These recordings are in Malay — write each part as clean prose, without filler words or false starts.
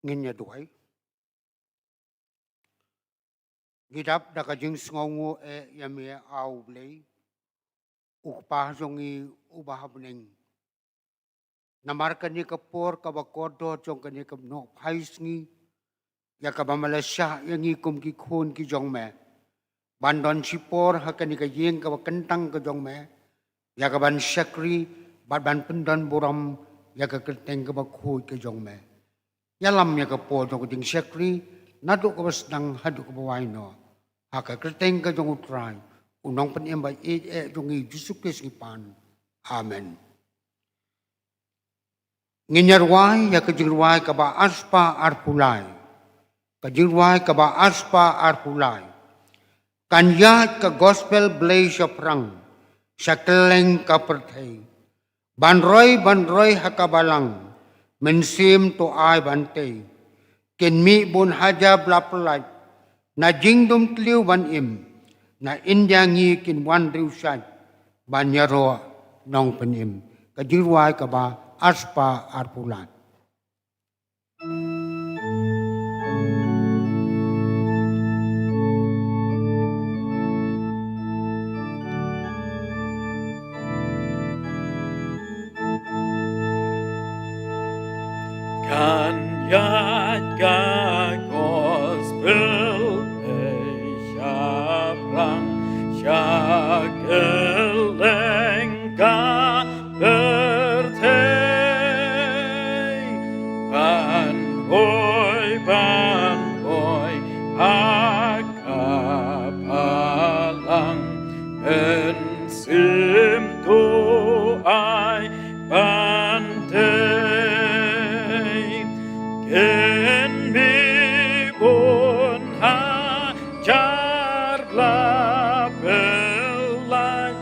Nginya duay. Gidap da kajing sngongo yami au blay. Ukpa jongi ubah bening. Namarkan ni kapor kabakodo jong kan ni kapno paisngi. Ya kabamalasya yang ikum ki khon ki jong me. Bandon sipor hakan ni kajing kabakentang ka jong me. Ya kaban syakri ban pendan buram ya kakenteng kabakhoy ka jong me. Yalam ya kapor jong kajing syakri naduk kabasdang haduk kabawai no. Haka kerteng ka jong utray. Unang paniambay jong i Jusukes ngipan. Amen. Nginyarway ya kajirway kaba aspa arpulay. Kajirway kaba aspa arpulay. Kanyat ka gospel blaze of rang. Sa keleng ka pertay. Banroy hakabalang. Mensim to ay bantay. Kinmi bun haja blapalay. Na jingdom tliw ban im. Na indyangi kinwan riusay. Banyaro nong penim. Kajirway kaba aspa arpulan. Kanyat ka gospel syabrang syakeleng ka bertei banhoy hakapalang ensim tuai bantei in mi bun hajar blapelang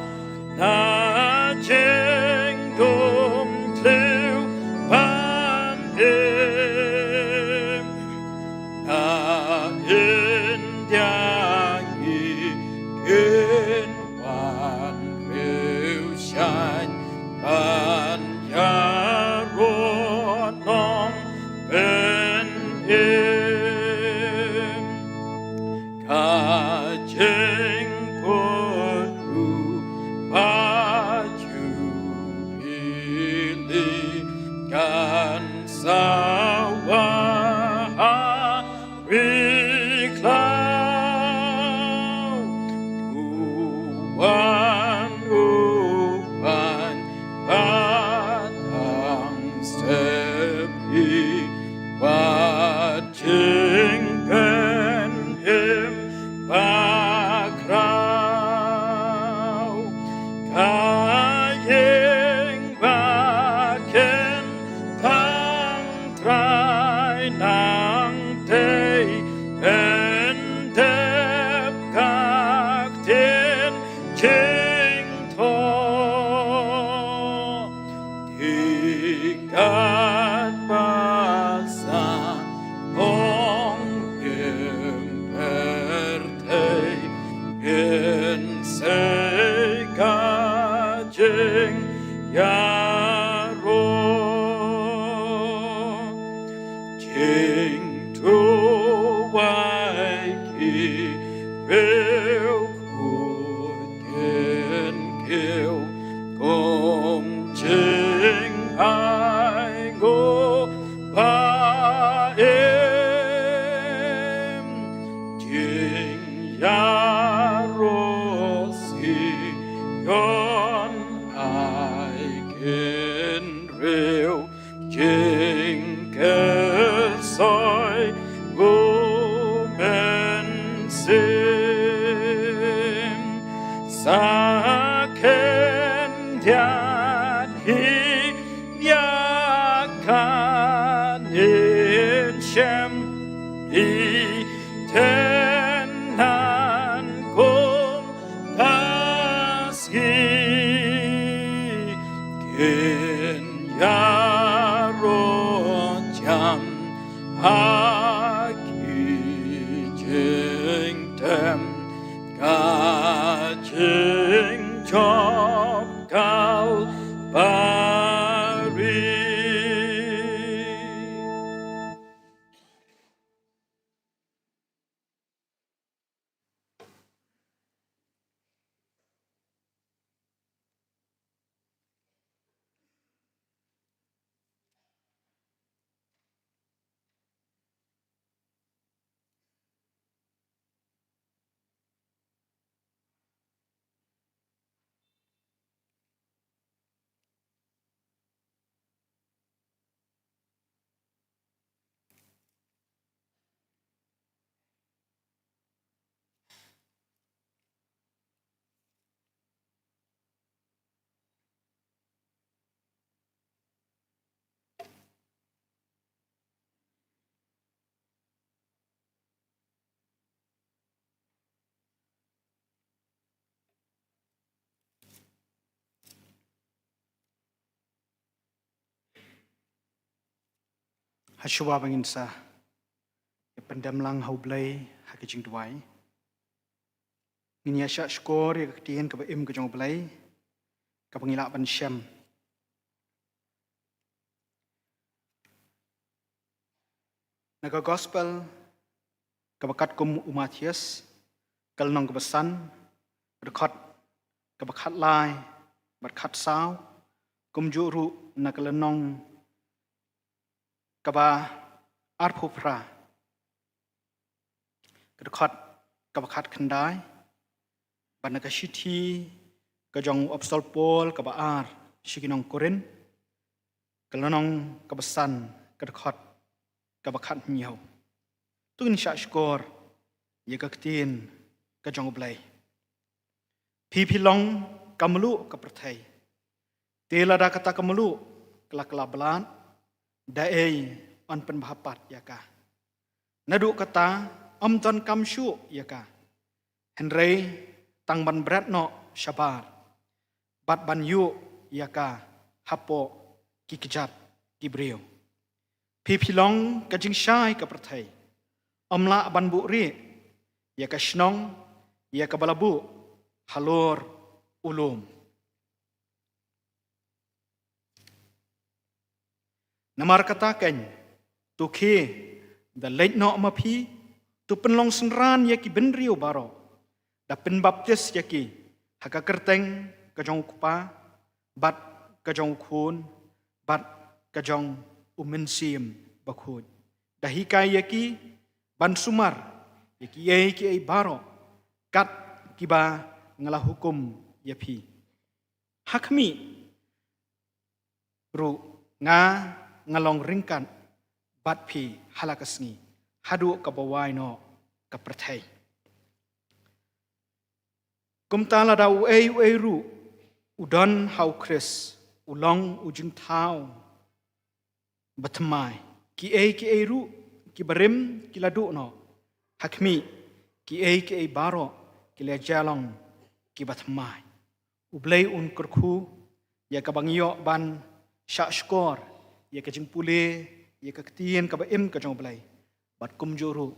na jengdom tliw panim na indyangi kinwan riusyan banyaronong kajing puru baju pilih kan sawah riklau tuan upan batang sepi watching pen him bakrau kayeng baken tang trai nang tei entep kak tin ching to tikat basa ong impertei in say kajing yaro jing tu wai ki reu kuten kiu gong jing ai go paem jing yaro si yon ai kin reu jing kesoi gumen sim saken diat hi yakan in shem i tenan kum taski kin yaro jam haki jing tem kajing Hashua bangin sa pendam lang haublay hakijing duai. Nginya syak skor ya ketien ka im ka jong blay ka pangila ban syam. Naga gospel ka bakat kum Matius kal nong ka basan rekat ka bakat lai bakat saw kum juru na kal nong ka ba arphupra rekat ka bakat khandai ban ka shiti ka jong apostol Paul ka ba ar shikinong Korin kal nong ka basan ka rekat ka bakat nyaw tungin syak skor ya ka ketien ka jong blay pi long kamlu ka perthai tela da kata kamlu kala belan dae on pen bahapat ya ka nadu kata ton kamshu ya ka henrei tang ban berat no syabar bat ban yu ya ka hapo ki kejat ki brio pi long ka jing shai ka perthai la ban bu ri ya ka shnong ya ka balabu halor ulum namar katakan tu ke da leit no ma phi tu penlong senran ya ki benrio baro da pen baptis ya ki haka kerteng ka jong kupa bat ka jong khun bat ka jong umensim bakhud da hikai ya ki ban sumar ya ki ai baro kat kiba ngalah hukum ya phi hakmi ru ngalong ringkan bat phi halakasngi hadu ka bawai no ka perthai kumtala da u ru udon hau Chris ulong ujing thau batmai ki ai ru ki barim ki ladu no hakmi ki ai baro ki le jalong ki batmai ublei un kurku ya ka bangyo ban syak skor ya ka jing pule ya ka ketien ka ba im ka jong blai bat kum juru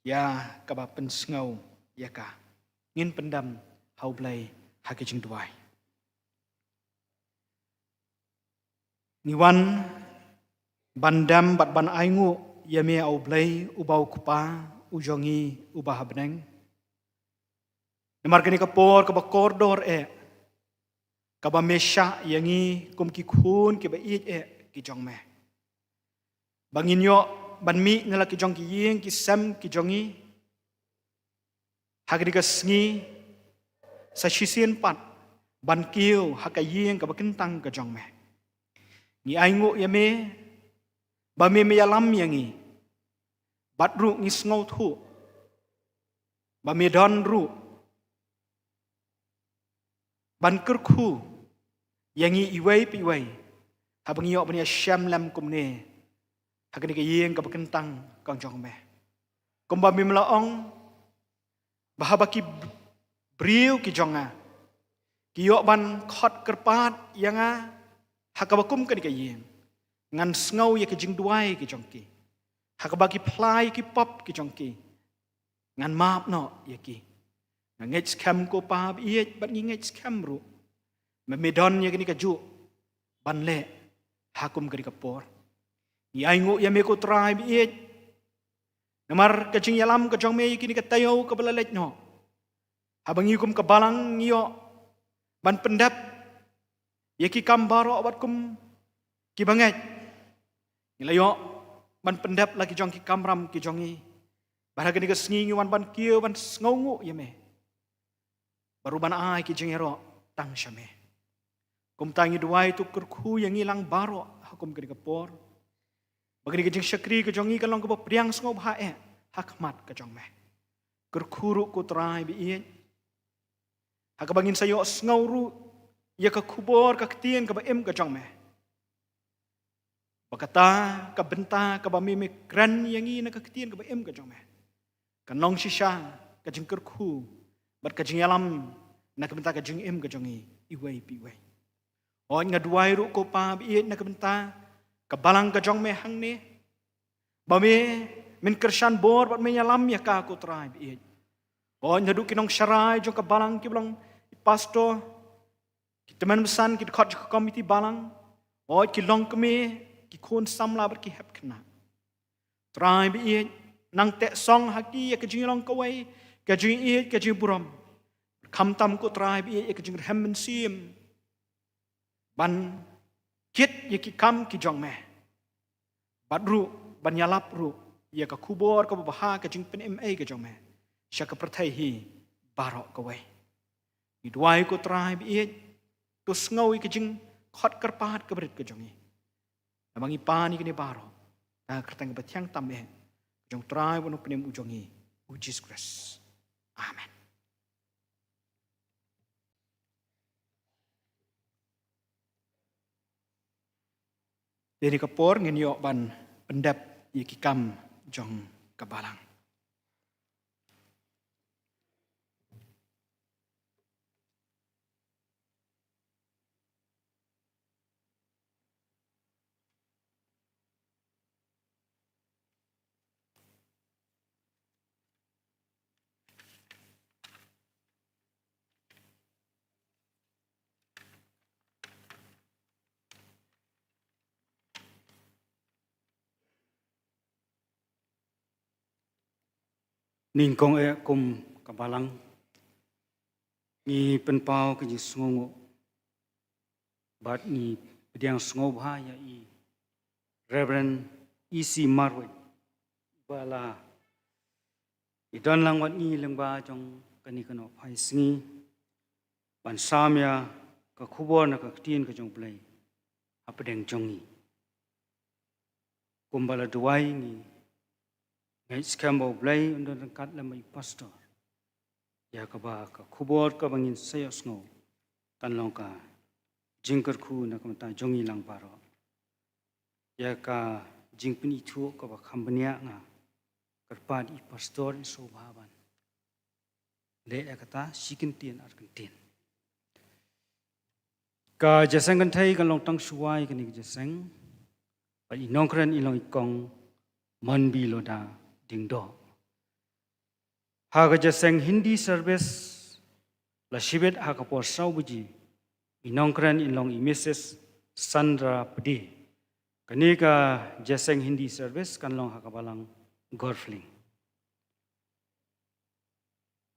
ya ka ba pen sngau ya ka ngin pendam hau blai ha ka jing duai niwan bandam bat ban aingu ya me au blai ubau kupa ujongi ubah beneng nemar kini ka por ka ba kordor ka ba mesha yangi kum ki khun ki ba it ki jong me bangin yo ban mi ngala ki jong ki yeng ki sam ki jongi hagri ka sngi sa shisien pat ban kiu hakayeng ka ba kentang ka jong me ni aingu ya me ba me yalam yangi batru ngi sngo thu ba me don ru ban kerku yangi iwai piwai habang yo bania syam lam kumne hakani ka yeng ka bakentang kang jong me kumba mi mlaong bahabaki briu ki jonga ki yo ban khot kerpat yanga hakabakum ka ni ka yeng ngan sngo ya ki jing duai ki jong ki hakabaki plai ki pop ki jong ki ngan map no ya ki ngej skam ko pa biet bat ngej skam ru memedon ya kini kaju ban le hakum kini kapor ni aingu ya me ko trai biet namar kajing yalam ka jong me kini katayo ka balalet no habang ikum ka balang ngiyo ban pendap ya ki kambaro bat kum ki banget nilayo ban pendap lagi jong ki kamram ki jongi bahag ni ka sngi wan ban kiyo ban sngongu ya me baru ban ai ki jengero tang syame kum tangi duai tu kerku yang ilang baro hakum kini kapor bagni kejing syakri ke jongi kalong ke priang sngob hae hakmat ke jong me kerkuru ku trai bi iet hakabangin sayo sngauru ya ka kubor ka ketien ka ba em ka jong me bakata ka benta ka ba me kran yang i na ka ketien ka ba em ka jong me kanong shisha ka jing kerku bat ka jing yalam na ka benta ka jing em ka jongi iwai piwai on ngaduai ru ko pa biet na ka benta ka balang ka jong me hang ne Bami min kersan bor bat menyalam ya ka ko trai bi. Oh nyadu kinong syarai jong ka balang ki bilang pastor ki teman besan ki khot ka komiti balang. Oh ki long kami ki khon samla bat ki hep kena. Trai bi nang te song haki ya ka jing long kawai ka jing ka jing buram. Kham tam ko trai bi ka jing hem men sim. Ban kit ya ki kam ki jong me. Bat ru ban yalap ru ya ka kubor ka baha ka jing pen MA ka jong me. Sya ka pertai hi barok ka wai. Ni duai ko trai bi to sngawi ka jing khot karpat ka berit ka jong ni. Amang ipa ni kini barok. Na kertang batyang tam jong trai wono penem ujongi Jesus Christ. Amen. Dari kapor ngenyo ban pendap yikikam jong kabalang. Ningkong kum kabalang ni penpau ke sungo bat ni pediang sungo bahaya i Reverend E.C. Marwin bala idon lang wat ni lengba jong kani kano phai singi ban samya ka khubor na ka tien ka jong play apedeng jongi kumbala duai ni ngai skambo blai under kat lamai pastor ya ka ba ka khubor ka bangin sayos ngo kan long ka jingkar khu na ka ta jongi lang paro ya ka jingpini thu ka ba khambania nga karpad i pastor in sobhaban le akata sikintin arkantin ka jasang kan thai kan long tang suwai kan ni jasang pa i nongkran i long ikong manbi loda dingdo haga jasang Hindi service la shibet haga por saubuji inongkran ilong i Mrs. Sandra Pdi kanika jasang Hindi service kanlong haga balang gorfling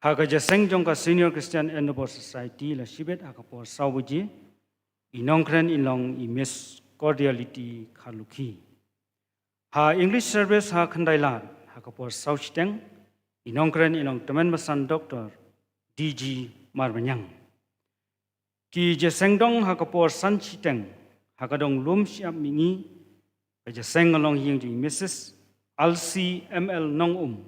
haga jasang jongka Senior Christian Endeavor Society la shibet haga por saubuji inongkran ilong i Miss Cordiality Khaluki ha English service ha khandailat ha kapor sauchteng inongkren inong teman masan Dr. DG Marbanyang ki jesengdong ha kapor sanchiteng ha kadong lum siap mingi ka jeseng along hing ji Mrs. Alsi ML Nongum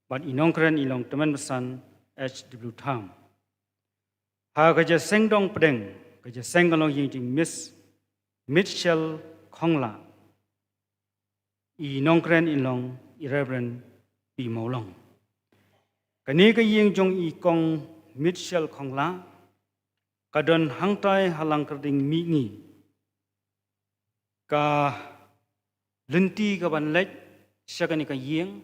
bat inongkren ilong teman masan HW Tham ha ka jesengdong pedeng ka jeseng along hing ji Miss Mitchell Khongla i nongkren ilong i Reverend P. Maulong. Kani ka ying jong i kong Mitchell Khongla kadon hangtai halang kerding mingi ka lenti ka banlek siya kani ka ying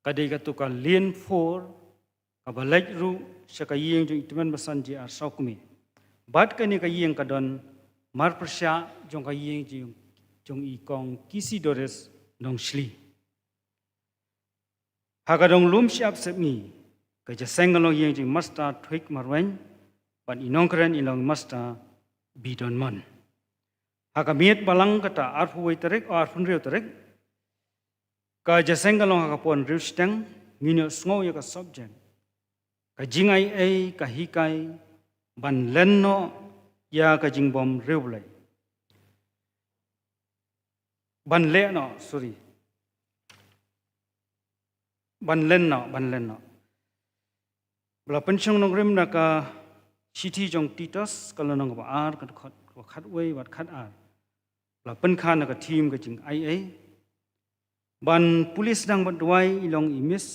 kadai ka tuka lien for ka balek ru siya ka ying jong ituman basan ji ar saukumi. Bat kani ka ying kadon marpersya jong ka ying jong i kong Kisi Doris nong shli hagadong lum siap sepmi ka jasengalong yeng jing masta thuik marwen ban inongkren ilong masta bidon mon hagamiet balang kata arfuwai terek arfun reu terek ka jasengalong hagapon reusteng nginyo sngo ya ka subject ka jingai ka hikai ban lenno ya ka jingbom reulai ban leno bla penchong nongrim na ka city jong titus kalau nong ba ar ka khat wei wat khat ar bla pen khan na ka team ka jing IA ban police dang ban duai ilong imis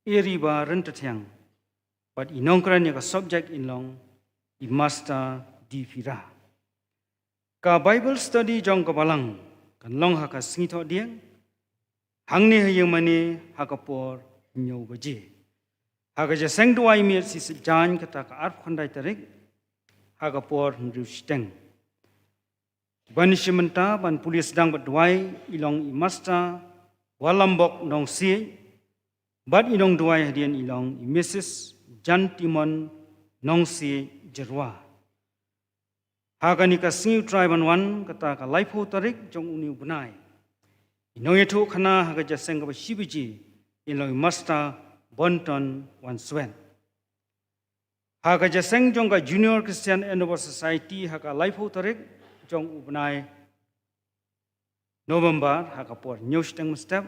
eri ba rentathyang but inongkran ya ka subject ilong i master di fira ka bible study jong ka balang kan long ha ka singitho dieng hangni hayang mani hakapor nyau baji hagaja seng duai mir si sejan kata ka ar khandai tarik hakapor nrusteng ban shimenta ban pulis dang badwai ilong imasta walambok nong si bat ilong duai hadian ilong Mrs. Jan Timon nong si jerwa hagani ka singiu tribe wan kata ka laipo tarik jong uni bunai inong etu khana hagaja seng ka shibiji ilong imasta bonton wan swen hagaja seng jong ka Junior Christian Endeavor Society haga laipo tarik jong ubnai November hakapor nyosteng mustep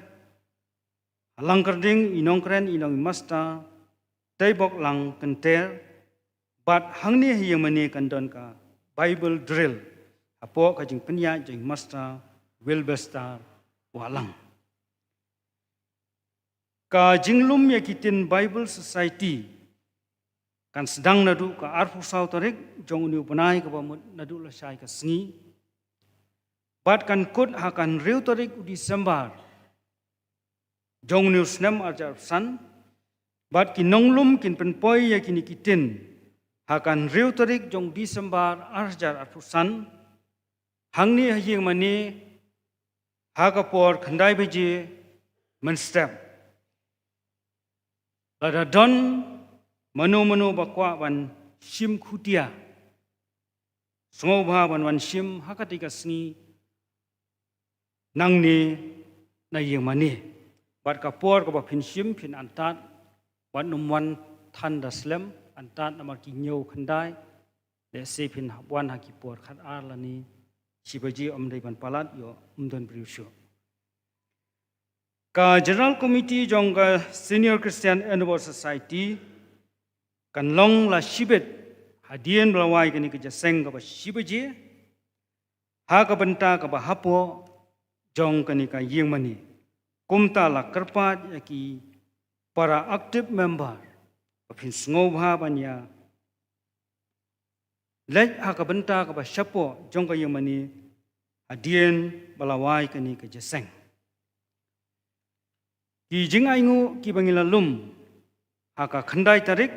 alangkarding inongkren inong masta taibok lang kenter bat hangni hiyamani kandon ka Bible drill apo ka jing penya jing masta wilbestar walang ka jinglum yakitin Bible Society kan sedang nadu ka arfu sau tarik jong uni upanai ka bamut nadu lasai ka sengi bat kan kut hakan riu tarik Desember jong uni usnem ajar san bat kinonglum kin penpoi yakini kitin hakan riu tarik jong Desember arjar arfusan hangni hayeng mani hakapor khandai beji menstep lada don manu bakwa ban sim khutia sngobha ban wan sim hakatika sngi nangni na yeng mani bat kapor ka ba phin sim phin antat bat numwan than daslem antat namar ki nyau khandai le se phin wan hakipor khat ar lani sibaji omdai ban palat yo umdon briusho ka General Committee jong ka Senior Christian Endeavor Society kan long la shibet hadian blawai kani ka jaseng ka ba sibaji ha ka banta ka ba hapo jong kani ka yeng mani kumta la karpat yaki para active member apin sngobha banya lej ha ka banta ka ba shapo jong ka yeng mani hadian blawai kani ka jaseng ki jingai ngu ki bangila lum haka khandai tarik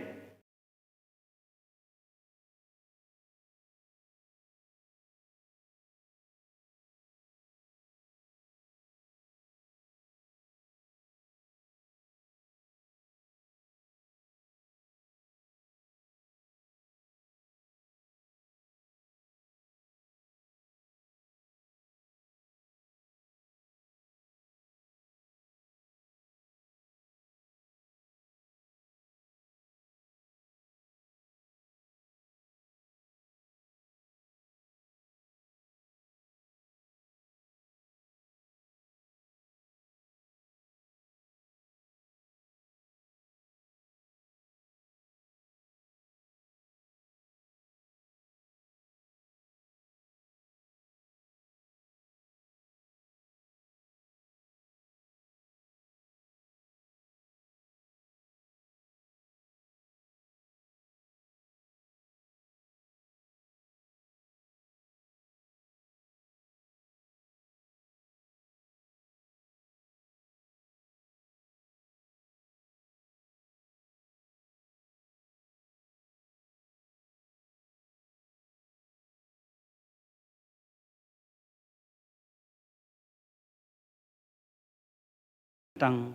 tang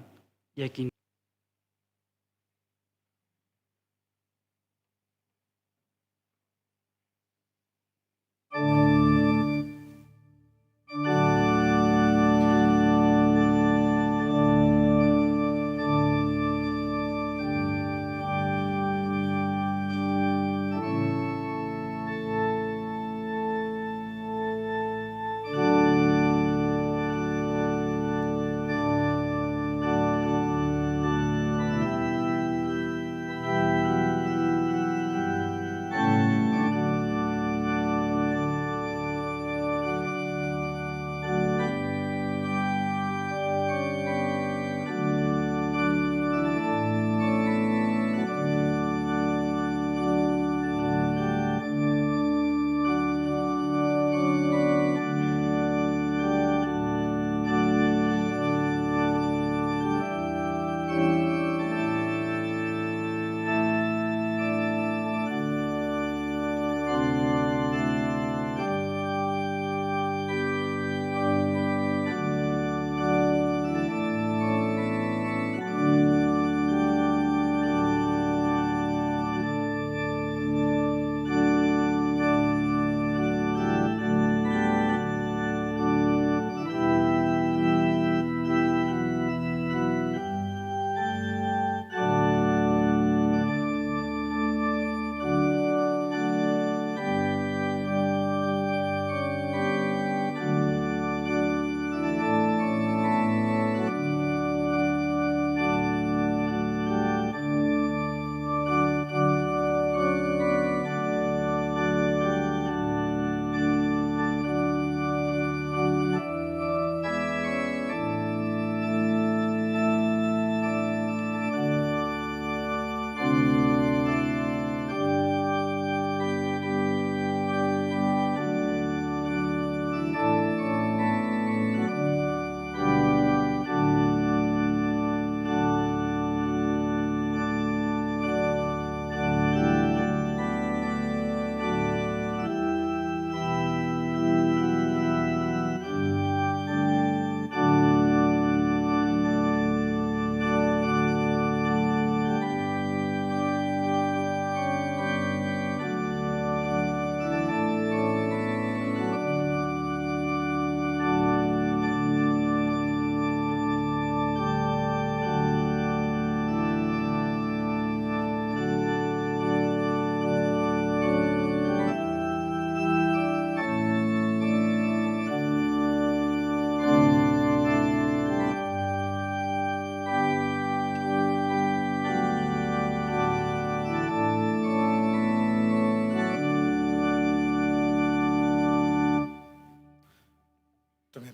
yakin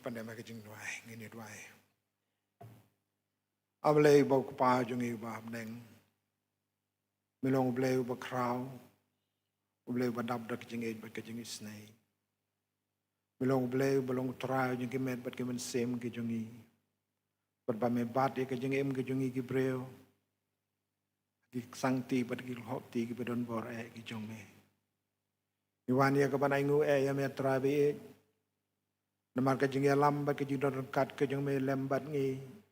pandai makan jeng dua, ngini dua. Ablay bau kupa jungi bah neng, melong ablay bau kraw, ablay bau dap dak jeng ej bat jeng isnai, melong ablay balong trai jungi met bat kemen sem ke jungi, bat bame bat ke jeng em ke jungi ke breo, ke sangti bat ke hop ti ke bedon bor ke jong me, iwan ya ke banangu ya me trai be, namar ke jeng alam bat ke jeng don kat ke jong me lembat ngi.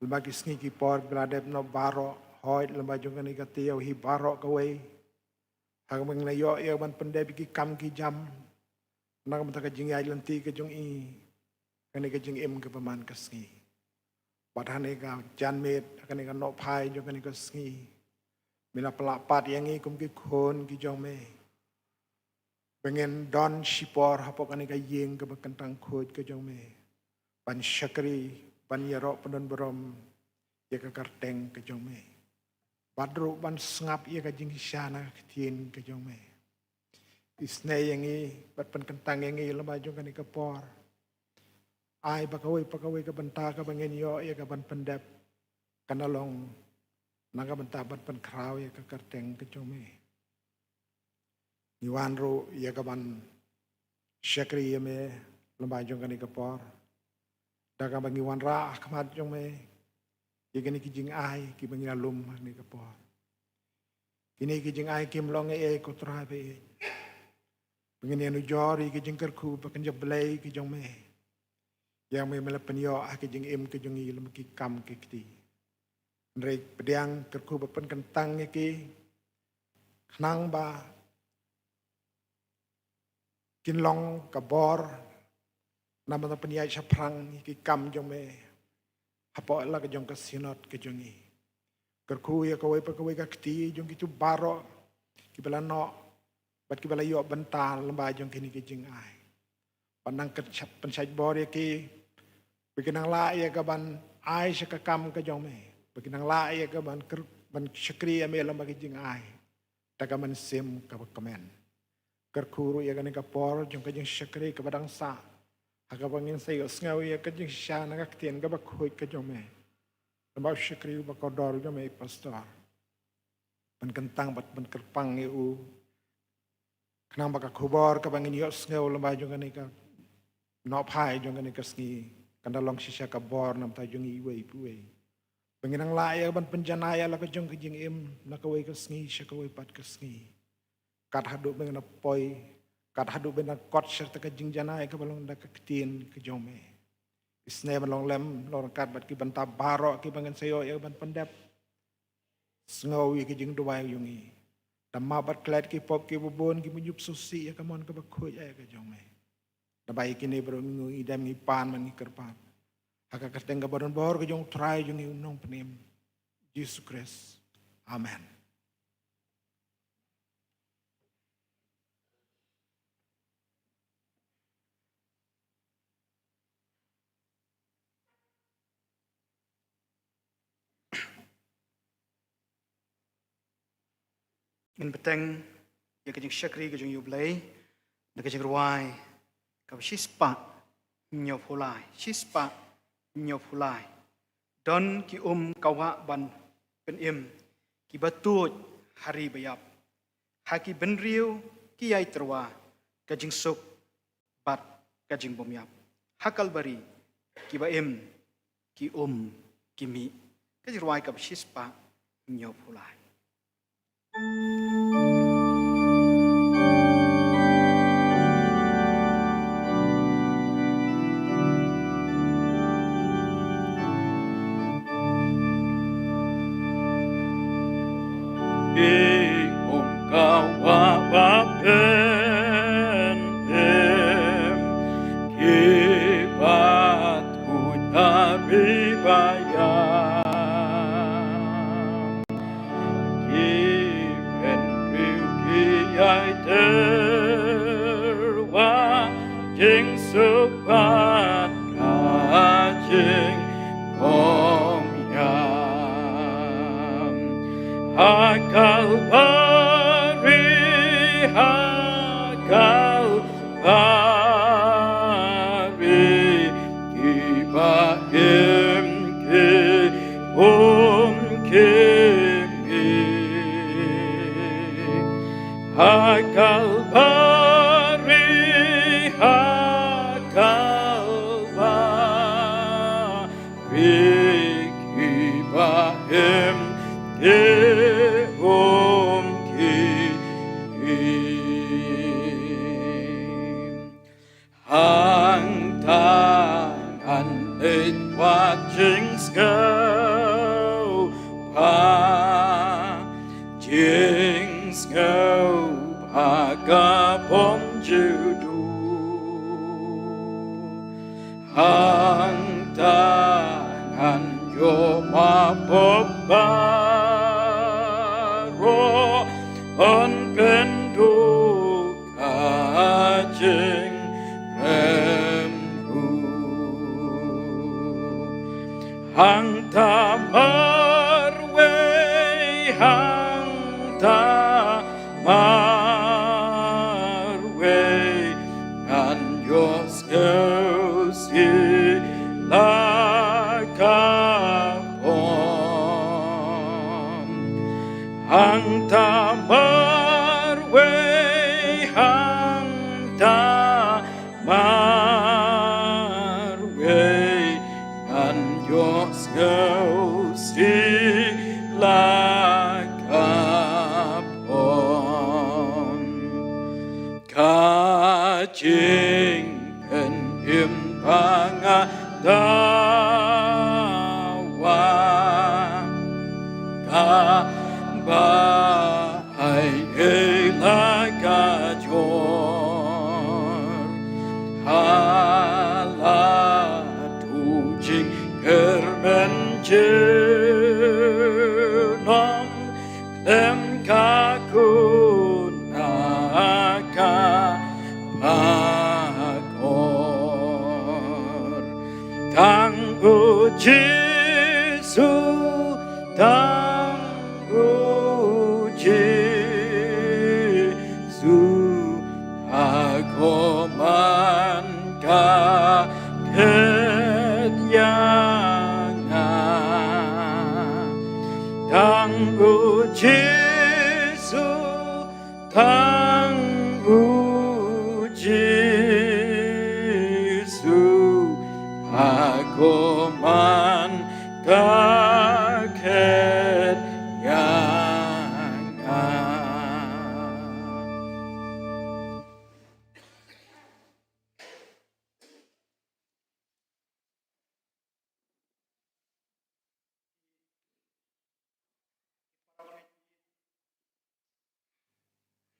Lembagi sengi ki por beladep no baro hoi lembagi jong ni katiau hi baro kawai hang meng na yo ya ban pendep ki kam ki jam nak mata ka jing ai lenti ke jong i kani ke jing em ke paman ka sengi padhane ka jan met kani ka no phai jong kani ka sengi mila pelapat yang i kum ki khon ki jong me pengen don sipor hapo kani ka yeng ke bekentang khoj ke jong me ban syakri ban yarok penon berom ya ka karteng ke jong me badru ban sengap ya ka jing syana ketien ke jong me isne yang i bat pen kentang yang i lema jong kan ke por ai pakawai ke benta ka bangen yo ya ka ban pendep kanalong naga benta bat pen kraw ya ka karteng ke jong me niwan ro ya ka ban syakri ya me lema jong kan ke por daga bangi wan ra kamat jong me yegani ki jing ai ki bangi alum ni kapor kini ki jing ai kim long e ko tra be bangi anu jori ki jing kerku bakan jablay ki jong me yang me mela penyo ki jing em ki jong i lem ki kam ki ti ndrei pediang kerku bapan kentang ki khnang ba kin long kabor nama ta peniai saprang ki kam jong me hapo la ke jong ka sinot ke jong i kerku ya kawai pakawai ka kti jong ki tu baro ki bela no bat ki bela yo bental lamba jong kini ki jing ai panang ke pensai bor ya ki bikinang la ya ka ban ai sa ka kam ke jong me bikinang la ya ka ban syakri ya me lamba ki jing ai ta ka man sim ka kamen kerku ya ka ni ka por jong ka jing syakri ka badang sa Aga bangin sayo sengaw ya kajing siya nakaktian ka bakhoy ka jome. Lambak syakri ba kodor jome pastor. Pankentang bat pankerpang u. Kanang baka kubor ka bangin yo sengaw lambak jong ka nopai jong ka sengi. Kandalong siya ka bor nam ta jong iway puway. Bangin ang laya ban penjanaya la ka jong kajing im nakaway ka sengi siya kaway pat ka sengi. Kat hadu bangin apoy. Kat hadu bena kot serta ke jing janai ke balong dak ketien ke jome isne balong lem lor kat bat ki banta baro ki bangen sayo ya ban pendep sngowi ke jing duwai yungi damma bat klet ki pop ki bubon ki mujup susi ya kamon ke bakhoy ya ke jome dabai kini bro ngu idam ngi pan man ngi kerpan haka kerteng ke baron bor ke jong try jungi unong penim Jesus Christ amen. In beteng ya kajing syakri kajing yublay na kajing ruwai ka shispa nyopulai shispa nyopulai don ki kawa ban penim ki batut hari bayap haki benriu ki yai terwa kajing suk bat kajing bomyap hakal bari ki baim ki kimi kajing ruwai ka shispa nyopulai. Kalvari Hakalvari, Hakalvari, Kibahem, Geom, Kim. Hang tangan it watching go, pa, jings go, agapom judu. Hang tangan yo mapobaro, on penduk kajing remhu. Hang tamarwe, hang tamarwe, and your skills lakapon. Hang tamarwe, hang tamarwe, and your skills lakapon. Kajing penim pangadawa, kabay elagajor, halatujing kermenjenong lem kakunaka pakor. Tanggu Jesu, tanggu Jesu, aku mangkaket yangan. Tanggu Jesu, tanggu Jesu, aku mangkaket yangan.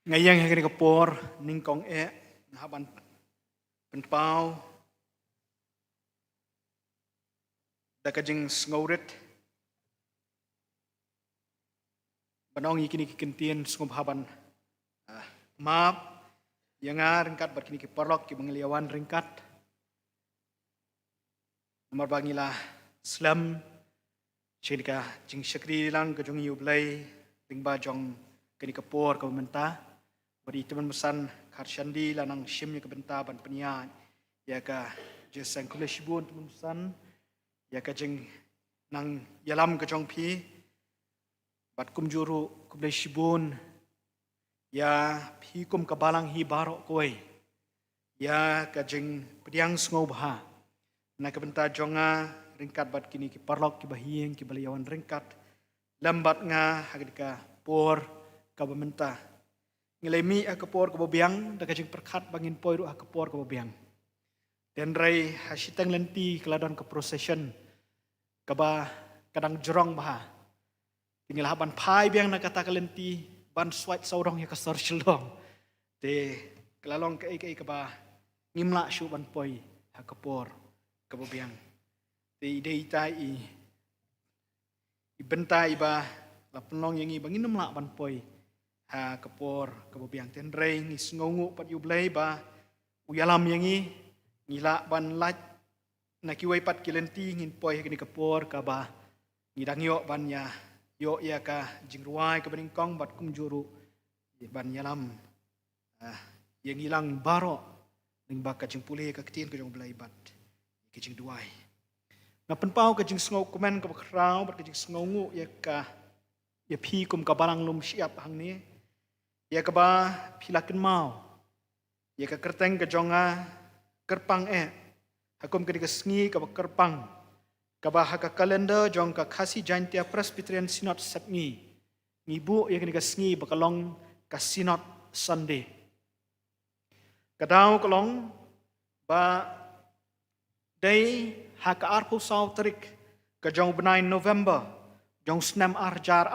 Ngayang hekari kapor ningkong nahaban penpau dakajing ngaurit banong ikini kikentian sngobhaban map yanga ringkat barkini kiparlok ki bangliawan ringkat nomor bangila slam chedika jing syakri lang kajong yublai ringba jong kini kapor ka mentah beri teman pesan karsyandi lanang shimnya ke benta ban penian ya ka jesang kule shibun teman pesan ya ka jeng nang yalam ke jong pi bat kum juru kule shibun ya pi kum ka balang hi barok koi ya ka jeng pediang sngoba na ke benta jonga ringkat bat kini ki parlok ki bahieng ki baliawan ringkat lambat nga hagdika por ka bementa ngelemi akapor ka bobiang da kajing perkat bangin poi ru akapor ka bobiang dan rai hasitang lenti keladon ke procession kaba kadang jerong bah tinggal haban pai biang na kata kalenti ban swat saurong ya kasar shilong de kelalong ke kaba ngimla shu ban poi akapor ka bobiang de ide itai ibenta iba la penong yang ibangin nemla ban poi ha kapor kabobiang tenrei ni sngongu pat yublai ba uyalam yangi ngila ban lat na kiwai pat kilenti ngin poi kini kapor ka ba ngidang yo ban ya yo ya ka jingruai ka bening kong bat kum juru ban yalam yang hilang baro ning ba ka jing pulih ka ketin ka jong blai bat ki jing duai ngapen pau ka jing sngo komen ka krau bat ka jing sngo ngu ya phi kum ka balang lum siap hang ni ya ka ba philakin mau ya ka kerteng ka jonga kerpang hakum ka diga sngi ka ba kerpang ka ba ha ka kalender jong ka khasi jantia Presbyterian Synod sapngi ngibu ya ka diga sngi ba kalong ka Synod Sunday kadau kalong ba day ha ka arpo sau tarik ka jong benai November jong snam jar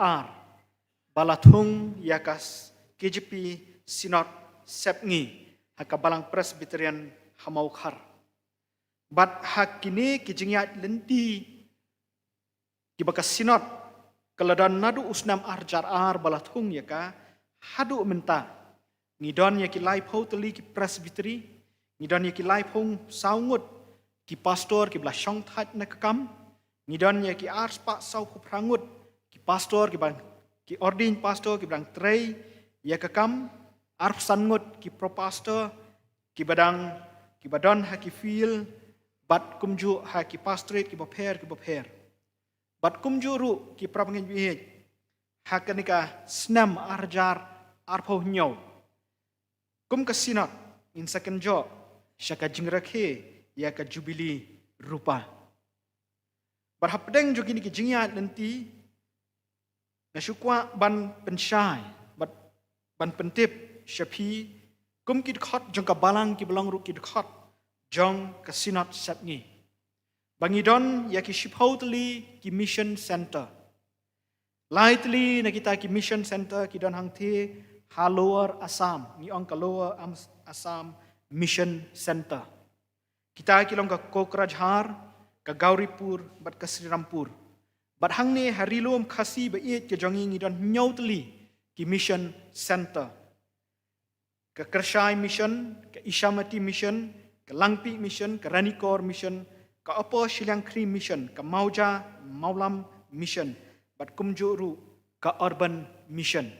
balatung yakas KJP Synod sepngi haka balang Presbyterian hamaukar bat hak kini kijingyat lenti kibaka Synod kaladan nadu usnam jar balatung yaka hadu menta ngidon yaki lai pau teli ki presbytery ngidon yaki lai pau saungut ki pastor ki bla syong that na kakam ngidon yaki ars pa sau ku prangut ki pastor ki ordin pastor ki bang trei ya kakam arp sangut ki pro pastor ki badon ha ki feel bat kumju ha ki pastorate ki boper bat kumju ru ki prabangin bihe ha kanika snam arjar arpo nyau kum ka Synod in second jo syaka jingrakhe ya ka jubili rupa berhapdeng juga ni kijingya nanti nasukwa ban pensyai ban pentip syapi kum kid khot jong ka balang ki belong ru kid khot jong ka Synod sapngi bangidon ya ki shiphautli ki mission center lightly na kita ki mission center ki don hangthi ha lower Assam ni ong ka lower Assam mission center kita ki long ka Kokrajhar ka Gauripur bat ka Sri Rampur bat hang ni harilom khasi ba it ke jongi ngidon nyautli ki mission center ka Kershai mission ka Ishamati mission ka Langpi mission ka Ranikor mission ka Apo Shilangkri mission ka Maulam mission bat kumjuru ka urban mission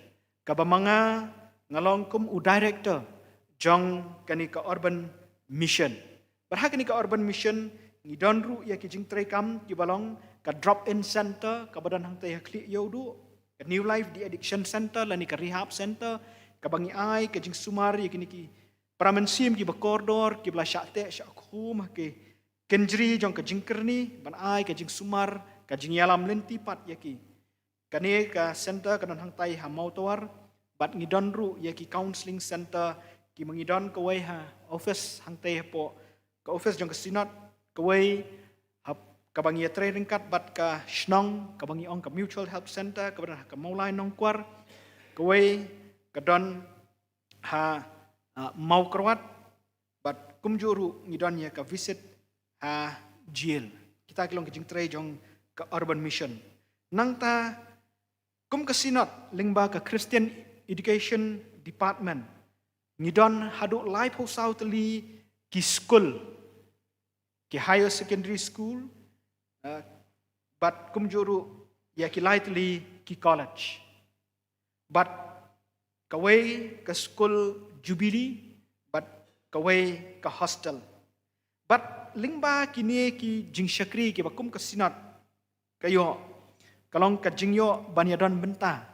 ka bamanga ngalong kum u director jong kani ka urban mission berhak ni ka urban mission ngidon ru ya ki jing trekam ki balong ka drop in center ka badan hang teh kli yodu ka new life di addiction center lani ka rehab center ka bangi ai ka jing sumar ya kini ki pramensim ki bakordor ki bla syate syakhum ke kenjri jong ka jingkerni ban ai ka jing sumar ka jing yalam lenti pat ya ki kani ka center ka hang tai ha mautawar bat ngidon ru ya ki counseling center ki mangidon ka wai ha office hang teh po ka office jong ka Synod kawai kabangi atre ringkat bat ka Shnong kabangi ong ka Mutual Help Center kaban ka Maulai Nongkwar kawai kadon ha mau kerwat bat kumjuru ngidon ya ka visit ha jail kita kilong kijing tre jong ka urban mission nang ta kum ka Synod lingba ka Christian Education Department ngidon hadu live ho sautli ki school ki higher secondary school but kumjuru ya ki lightly ki college but kawai ka school jubilee but kawai ka hostel but lingba kini ki jingsyakri ki bakum ka Synod kayo kalong ka jingyo banyadon benta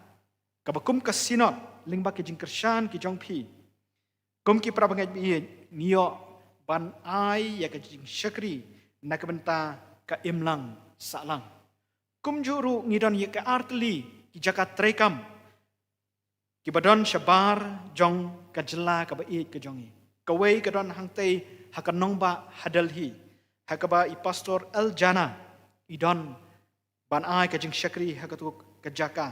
ka bakum ka Synod lingba ki jingkershan ki jongpi kum ki prabangai bi niyo ban ai ya ka jing syakri na ka benta ka imlang salang kum juru ngidon ya ka artli ki jakat trekam ki badon syabar jong ka jela ka bait ka jongi ka wei ka don hang tei ha ka nongba hadalhi ha ka ba i pastor El Jana idon ban ai ka jing syakri ha ka tu ka jaka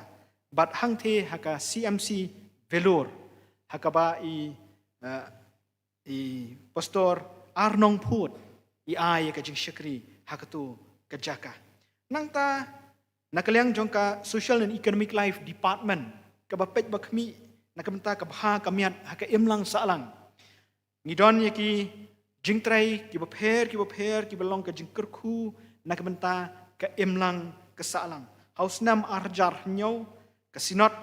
bat hang te ha ka CMC Velur ha ka ba i pastor Arnong Put i ai ka jing syakri hakatu ka jaka nang ta nakaliang jong ka Social and Economic Life Department ka bapet bakmi nakabenta ka bha kamiat haka imlang salang ngidon yaki jingtrai ki bapher ki belong ka jingkerku nakabenta ka imlang ka salang hausnam arjar nyau ka Synod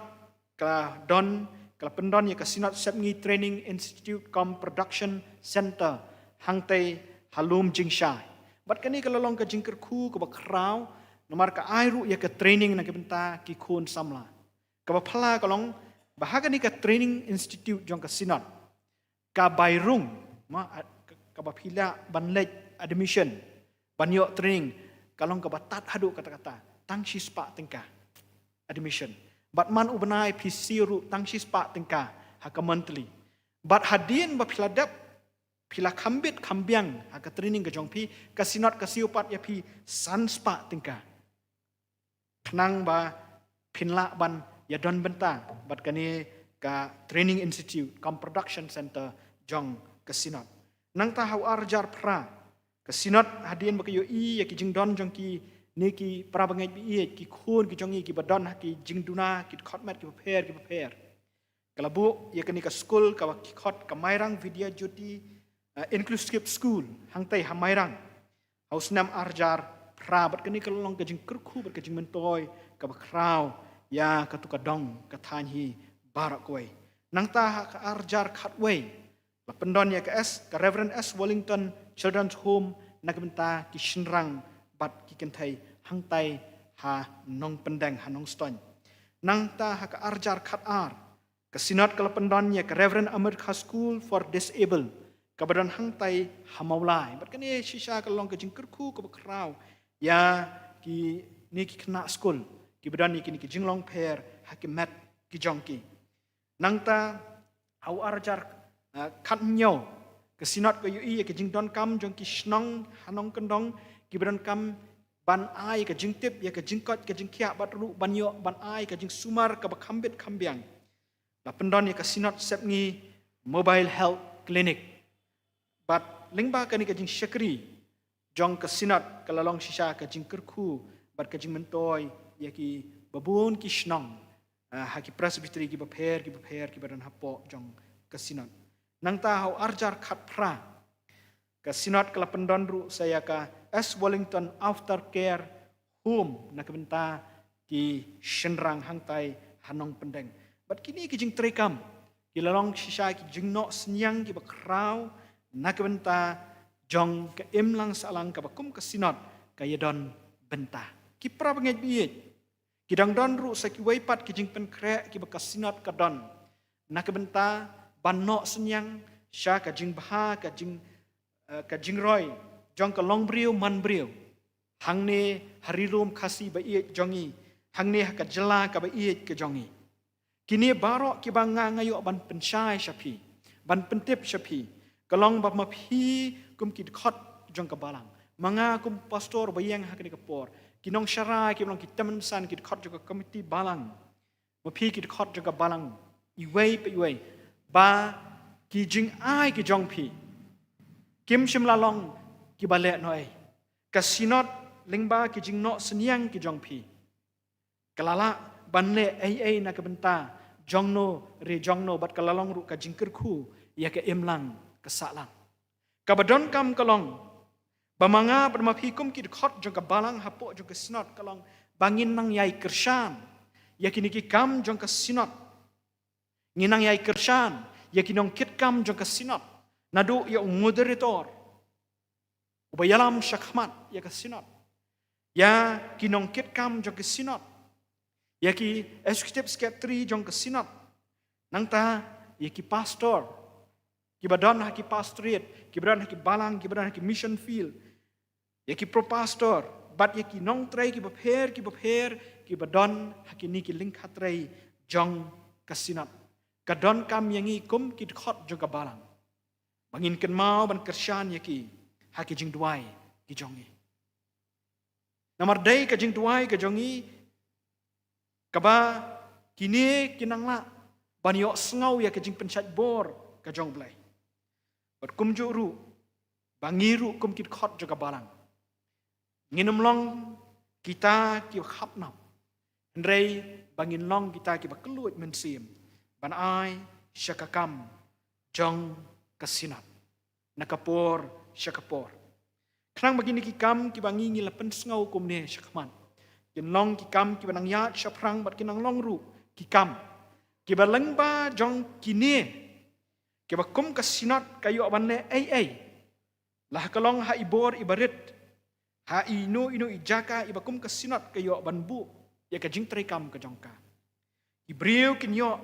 ka don kala pendon ya ka Synod Sepngi Training Institute com Production Center hangtai halum jingsha Bat kani kalau long ke jingker ku ke bakrau, nomor ke airu ya ke training nak benta ki kun samla. Ke bapala kalau bahaga ni ke training institute jong ke sinat. Ka bayrung ma ka bapila banlej admission banyo training kalong ka batat hadu kata-kata tang sispa tingka admission. Bat man ubenai pisiru tang sispa tingka haka monthly. Bat hadin bapiladap pila kambit kambiang haka training ke jongpi kasinot kasiupat ya pi sanspa tingka penang ba pinla ban ya don benta bat kani ka training institute kam production center jong kasinot nang tahu arjar pra kasinot hadin ba kayo ya ki jing don jong ki niki pra bangai bi ki khun ki jongi ki badon ki jing duna ki khotmat ki prepare kalabu ya kani ka school ka ki khot ka mairang vidya joti inclusive school hang tai hamairang haus nam arjar pra bat kani kalong ka jing kerku bat ka jing mentoy ka bakrau ya ka tu ka dong ka thanhi barak koi nang ta ka arjar khatway la pendon ya ka Reverend S Wellington Children's Home nak benta ki shinrang bat ki kentai hang tai ha nong pendang ha nong ston nang ta ha ka arjar khat ar ka sinat kala pendon ya ka Reverend America School for Disabled kabadan hang tai hamaulai bat kani shisha kalong ke jingker ku ke bakrau ya ki ni ki kena school ki badan ni ki jinglong per hakimat ki jongki nangta au arjar khat nyo ke sinat ke ui ke jingdon kam jongki snong hanong kendong ki badan kam ban ai ke jingtip ya ke jingkot ke jingkia bat ru ban yo ban ai ke jing sumar ke bakambit kambiang la pendon ya ke sinat sepngi mobile health clinic bat lingba kani ka jing syakri jong ka sinat kalalong shisha ka jing kerku bat ka jing mentoy ya ki babun ki shnong ha ki presbytery ki baper ki badan hapo jong ka sinat nang ta hau arjar khat pra ka sinat kala pendon ru saya ka S Wellington Aftercare Home nak benta ki shenrang hang tai hanong pendeng bat kini ki jing trekam ki lalong shisha ki jing no senyang ki bakrau nak benta jong ke imlang salang ka bakum ke sinot ka yadon benta ki pra bangai biet ki dang don ru sa ki waipat ki jing pen krek ki bakas sinot ka don nak benta banno senyang sha ka jing baha ka jing roy jong ka long briu man briu hang ne hari rum khasi ba iet jongi hang ne ka jela ka ba iet ke jongi kini barok ki banga ngayo ban pensyai syapi ban pentip syapi kalong bap mapi kum kid khot jong ka balang manga kum pastor bayang hakni ka por kinong syarai ki long ki temen san kid khot jong ka komiti balang mapi kid khot jong ka balang iwei pe iwei ba ki jing ai ki jong pi kim shim la long ki bale noi ka sinot lingba ki jing no senyang ki jong pi kalala banle ai na ka benta jongno re jongno bat kalalong ru ka jingker khu ya ka imlang kesalan. Kabadon kam kalong bamanga bermafikum kid khot jong ka balang hapo jong ka sinot kalong bangin nang yai kershan yakini ki kam jong ka sinot nginang yai kershan yakinong kit kam jong ka sinot nadu ya moderator ubayalam syakmat ya ka sinot ya kinong kit kam jong ka sinot ya ki executive secretary jong ka sinot nang ta ya ki pastor Kibadan haki pastorate, kibadan haki balang, kibadan haki mission field. Yaki pro pastor, bat yaki nong tray kibaper, kibadan haki niki link hatray jong kasinat. Kadon kam yangi kum kidkhot jong kabalang. Bangin ken mau ban kersyan yaki haki jing duai ki jongi. Namar day ka jing duai ka jongi kaba kini kinangla ban yo sngau ya ka jing penchat bor ka jong blai. Bat kum ru bangiru kum kit khot jaga balang nginum long kita ki khapnam ndrei bangin long kita ki bakelut mensim ban ai syakakam jong kasinat nakapor syakapor khnang begini ki kam ki bangi ngi lapen sngau kum ne syakman kin long ki kam ki banang yat syaprang bat kinang long ru ki kam ki baleng ba jong kini Kiba kum kasinat kayo banle ay lah kalong ha ibor ibarit Ha ino ijaka ibakum kasinat kayo banbu ya ka jing trikam ka jongka. Ibriu kinyo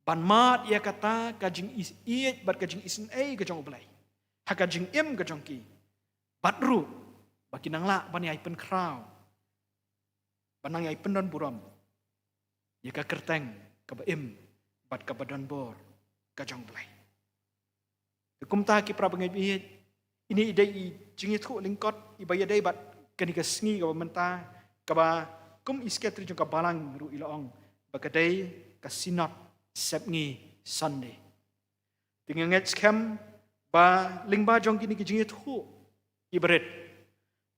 ban mat ya kata ka jing iet bat ka jing isen ka jong blai. Ha ka jing im ka jongki. Batru bakinang la ban yai pen kraw. Banang yai pen don buram. Ya ka kerteng ka ba im bat ka badan bor ka jong blai. Kum ta ki pra bangai iet ini idai jingi thu lingkot ibaya dai bat kani ka sngi ka menta ka ba kum isketri jong ka balang ru ilaong bakadai ka sinat sepngi Sunday. Tinganget skem ba lingba jong kini ki jingi thu ibret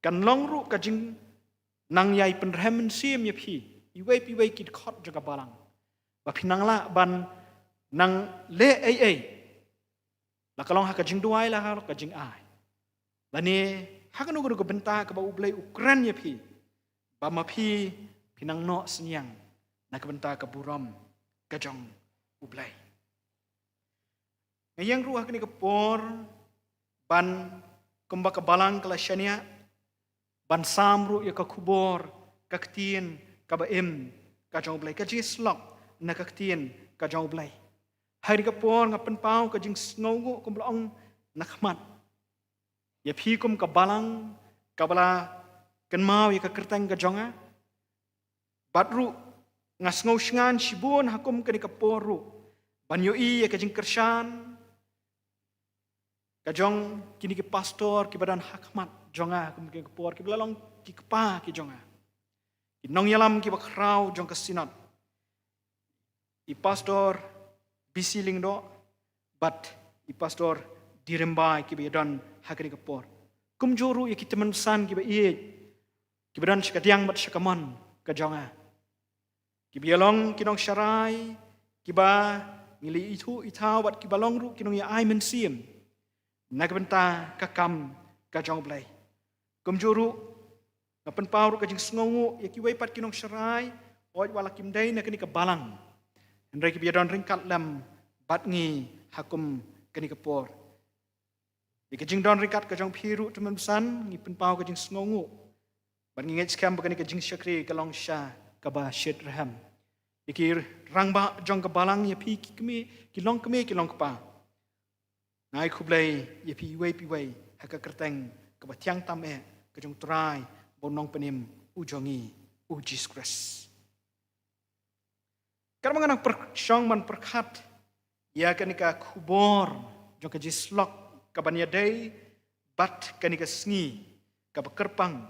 kan long ru ka jing nang yai penremen sim ya phi iwai kit khot jong ka balang ba pinang la ban nang le ai la kalong ha ka jing duai la ka jing ai Bani hakan ugu benta ke bau belai Ukran ya pi, bama pi pinang no senyang nak benta ke buram kajong ublai. Ngayang ruah kini kepor ban kumba ke balang kelasania ban samru ya ke kubor kaktin kabaim kajong ublai kaji slok nak kaktin kajong ublai. Hari kepor ngapen pau kajing sngongu kumblong nakmat. Ya pi kum ka balang kabala kan mau ya ka kertang ka jonga batru ngasngau shngan shibun hakum kani ka poru banyo ya ka jing kershan ka jong kini ki pastor ki badan hakmat jonga hakum ki ka por ki belalong ki kapa ki jonga ki nong yalam ki bakrau jong ka sinat I pastor bisiling do but I pastor dirembai ki badan hakari kapor kumjuru ya kita mensan ki ba iet ki badan sekatiang bat sekaman ka jonga ki bialong kinong syarai ki ba ngili itu itau bat ki balong ru kinong ya ai mensim nak benta ka kam ka jong blai kumjuru ngapen pauru ka jing sngongu ya ki wai pat kinong syarai oj wala kim dai nak ni ka balang ndrai ki biadon ringkat lam bat ngi hakum kani kapor Ika jing don rikat ka jong piru teman besan ngi penpau ka jing sngongu ban ngi ngets kam bakani ka jing syakri ka long sha ka ba syed raham iki rangba jong ka balang ya pi ki long pa ngai khublai ya pi wai ha ka kerteng ka ba tiang tam ka jong trai bonong penim ujongi Jesus Christ karmangan persyong man perkhat ya kanika khubor jong ka jislok kabanya day bat kanika sngi kabakerpang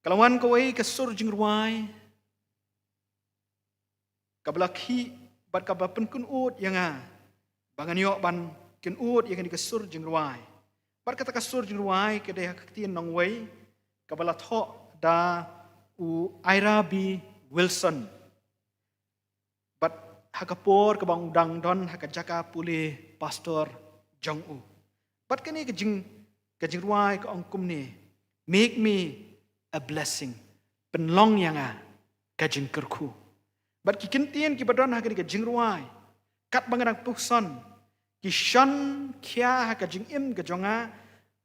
kalawan kawai kasur jing ruai kablaki bat kabapen kun ut yanga bangan yo ban kun ut yang kasur jing ruai bat kata kasur jing ruai kedai haktin nong wei kabala tho da u Ira B Wilson hakapor ke bang udang don hakajaka pulih pastor Jong U. Bat kini kejing ruai ke ongkum ni make me a blessing penlong yang kejing kerku. Bat ki kentien ki badon hakani kejing ruai kat bangadang puson ki shan kia hakajing im kejonga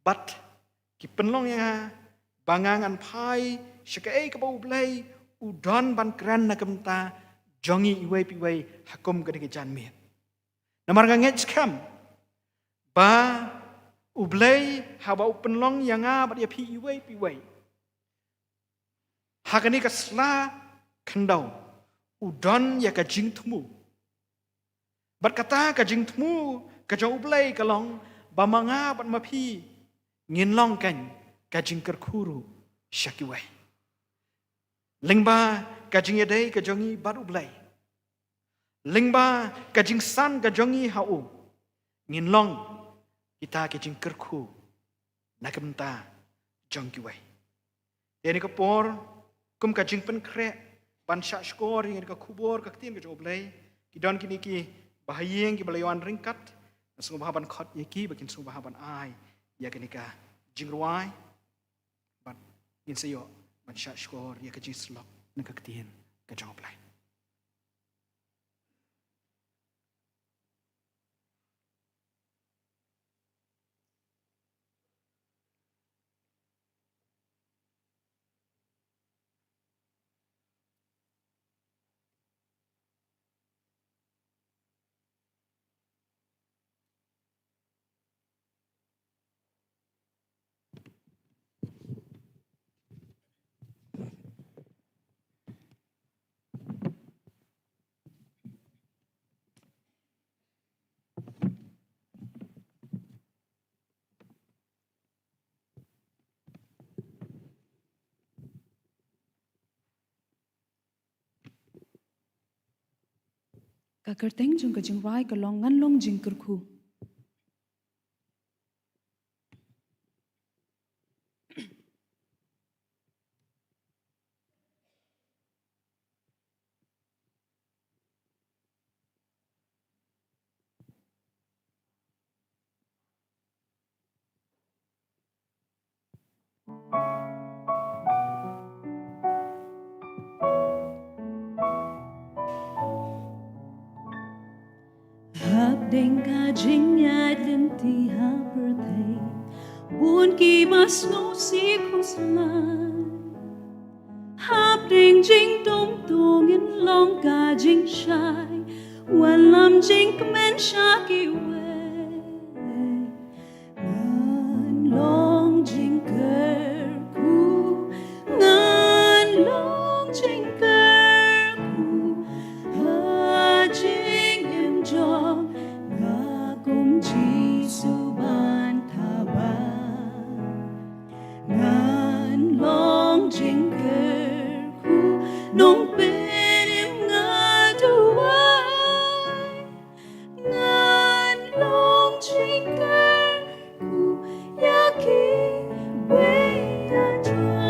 bat ki penlong yang bangangan pai syakae ke bau blai udon ban kran nakemta jongi iwai piwai hakum kani ke janmit. Namar nganget skam ba ublai haba upenlong yang bat ya pi iwai piwai. Hakani ka sla kendau udon ya ka jing temu. Bat kata ka jing temu ka jong ublai kalong ba manga bat mapi nginlong kan ka jing kerkuru syakiwai. Lingba kajing yadai kajongi baru belai. Lingba kajing san kajongi hau. Nginlong kita kajing kerku nakemta jongkiwai. Ini kapor kum kajing penkre ban syak skor yang ka kubur ka tin ka joblai. Kidon kini ki bahayeng ki balayan ringkat. Sungguh bahaban khot yaki bakin sungguh bahaban ai. Ya kini ka jingruai ban insayo ban syak skor ya kajing slok nakaktiin ka joblai. ka kerteng jung ka jing rai ka long ngan long jing kerku. Hap ding ka jing ya din ti ha birthday bun ki mas no si kuslan hap ding jing dong dong in long ka jing shai wan lam jing kmen sha ki we ngan long jing ker ku ngan long jing ker ku ha jing em jong nga kum ji su ban tha ba ngan long jing ker ku nong pen em nga du ai ngan long jing ker ku ya ki we ya tra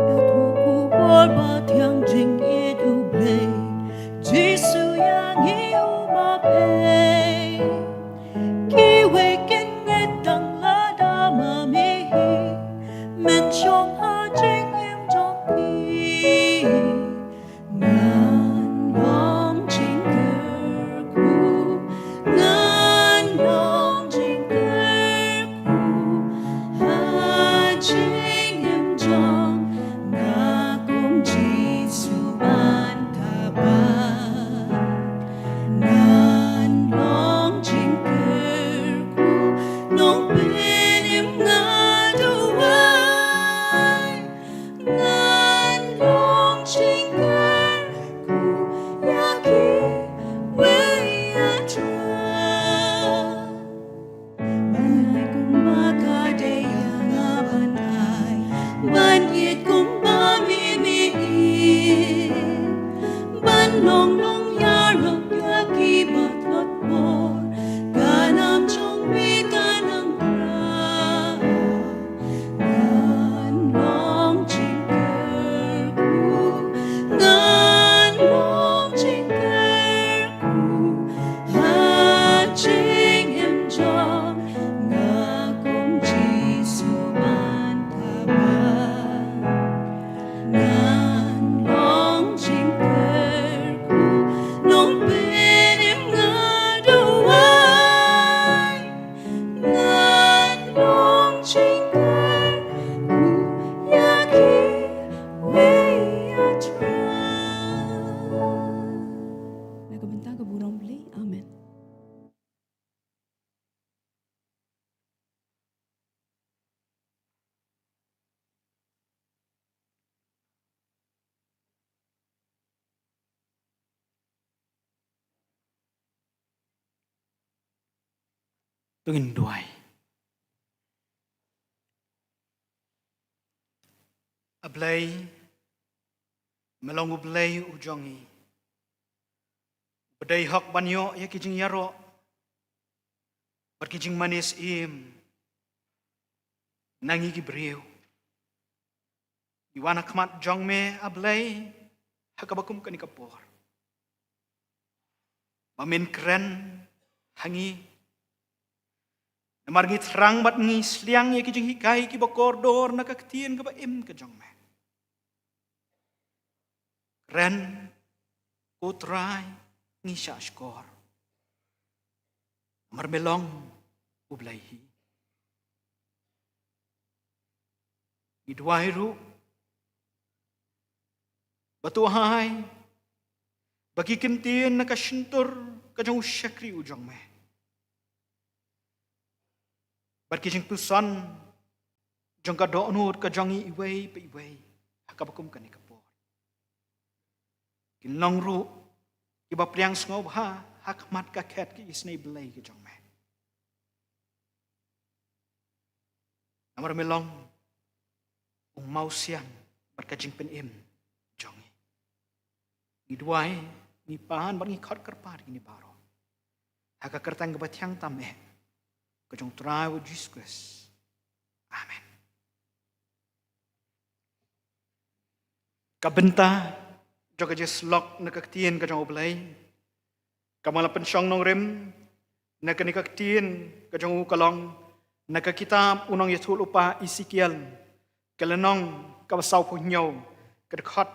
ya thu ku bol ba thiang jing e du play Giêsu yang yêu ma pe ki we ken nghe tang la da ma me hi men chong ha jing em jong pi ngan long jing ker ku ngan long jing ker ku ha jing em jong nga kum Giêsu ban tha ba ngan long jing ker ku nong pen em nga du ai ngan long jing ker ku ya ki we ya tra Banai kum ba ka de ya nga banai ban yet kum ba mi mi ban long long ya rong ya ki ba thot bor ka nam chong bi ka nang ra ngan long jing ker ku ngan long jing ker ku ha jing em jong nga kum Giêsu ban tha ba ngan long jing ker ku nong pen em nga du ai ngan long jing ker ku ya ki we ya tra Nagabenta ka burong beli amen Tungin duai. Ablay melong ublay ujongi. Badai hak banyo ya kijing yaro. Berkijing manis im. Nangi gibriu. Iwana kmat jong me ablay hakabakum kanikapor. Mamin keren hangi Namargi terang bat ngi sliang ya kijing hikai ki bakordor na kaktian ka ba im ka jong me. Ren kutrai ngi sya skor. Marbelong ublaihi. Idwai ru batuhai bagi kentien na kasintur ka jong syakri ujong me. Berkijing pusan jong ka doonur ka jongi iway pa iway hakabakum kanikapor. Kinlong ru iba priang sngob ha hakmat ka ket ki isnay belay ka jong me. Namar melong mau siang berkajing penim jongi. Idwai ni pan bat ngi khot kerpat ni baro haka kertang ke batyang tam ko jong try with Jesus Christ. Amen. Kabenta joga jes lok na kaktien ka jong oblay kamala pensyong nong rem na kani kaktien ka jong kalong na ka kitab unong Yesus lupa Ezekiel kalenong ka basau punyo ka khot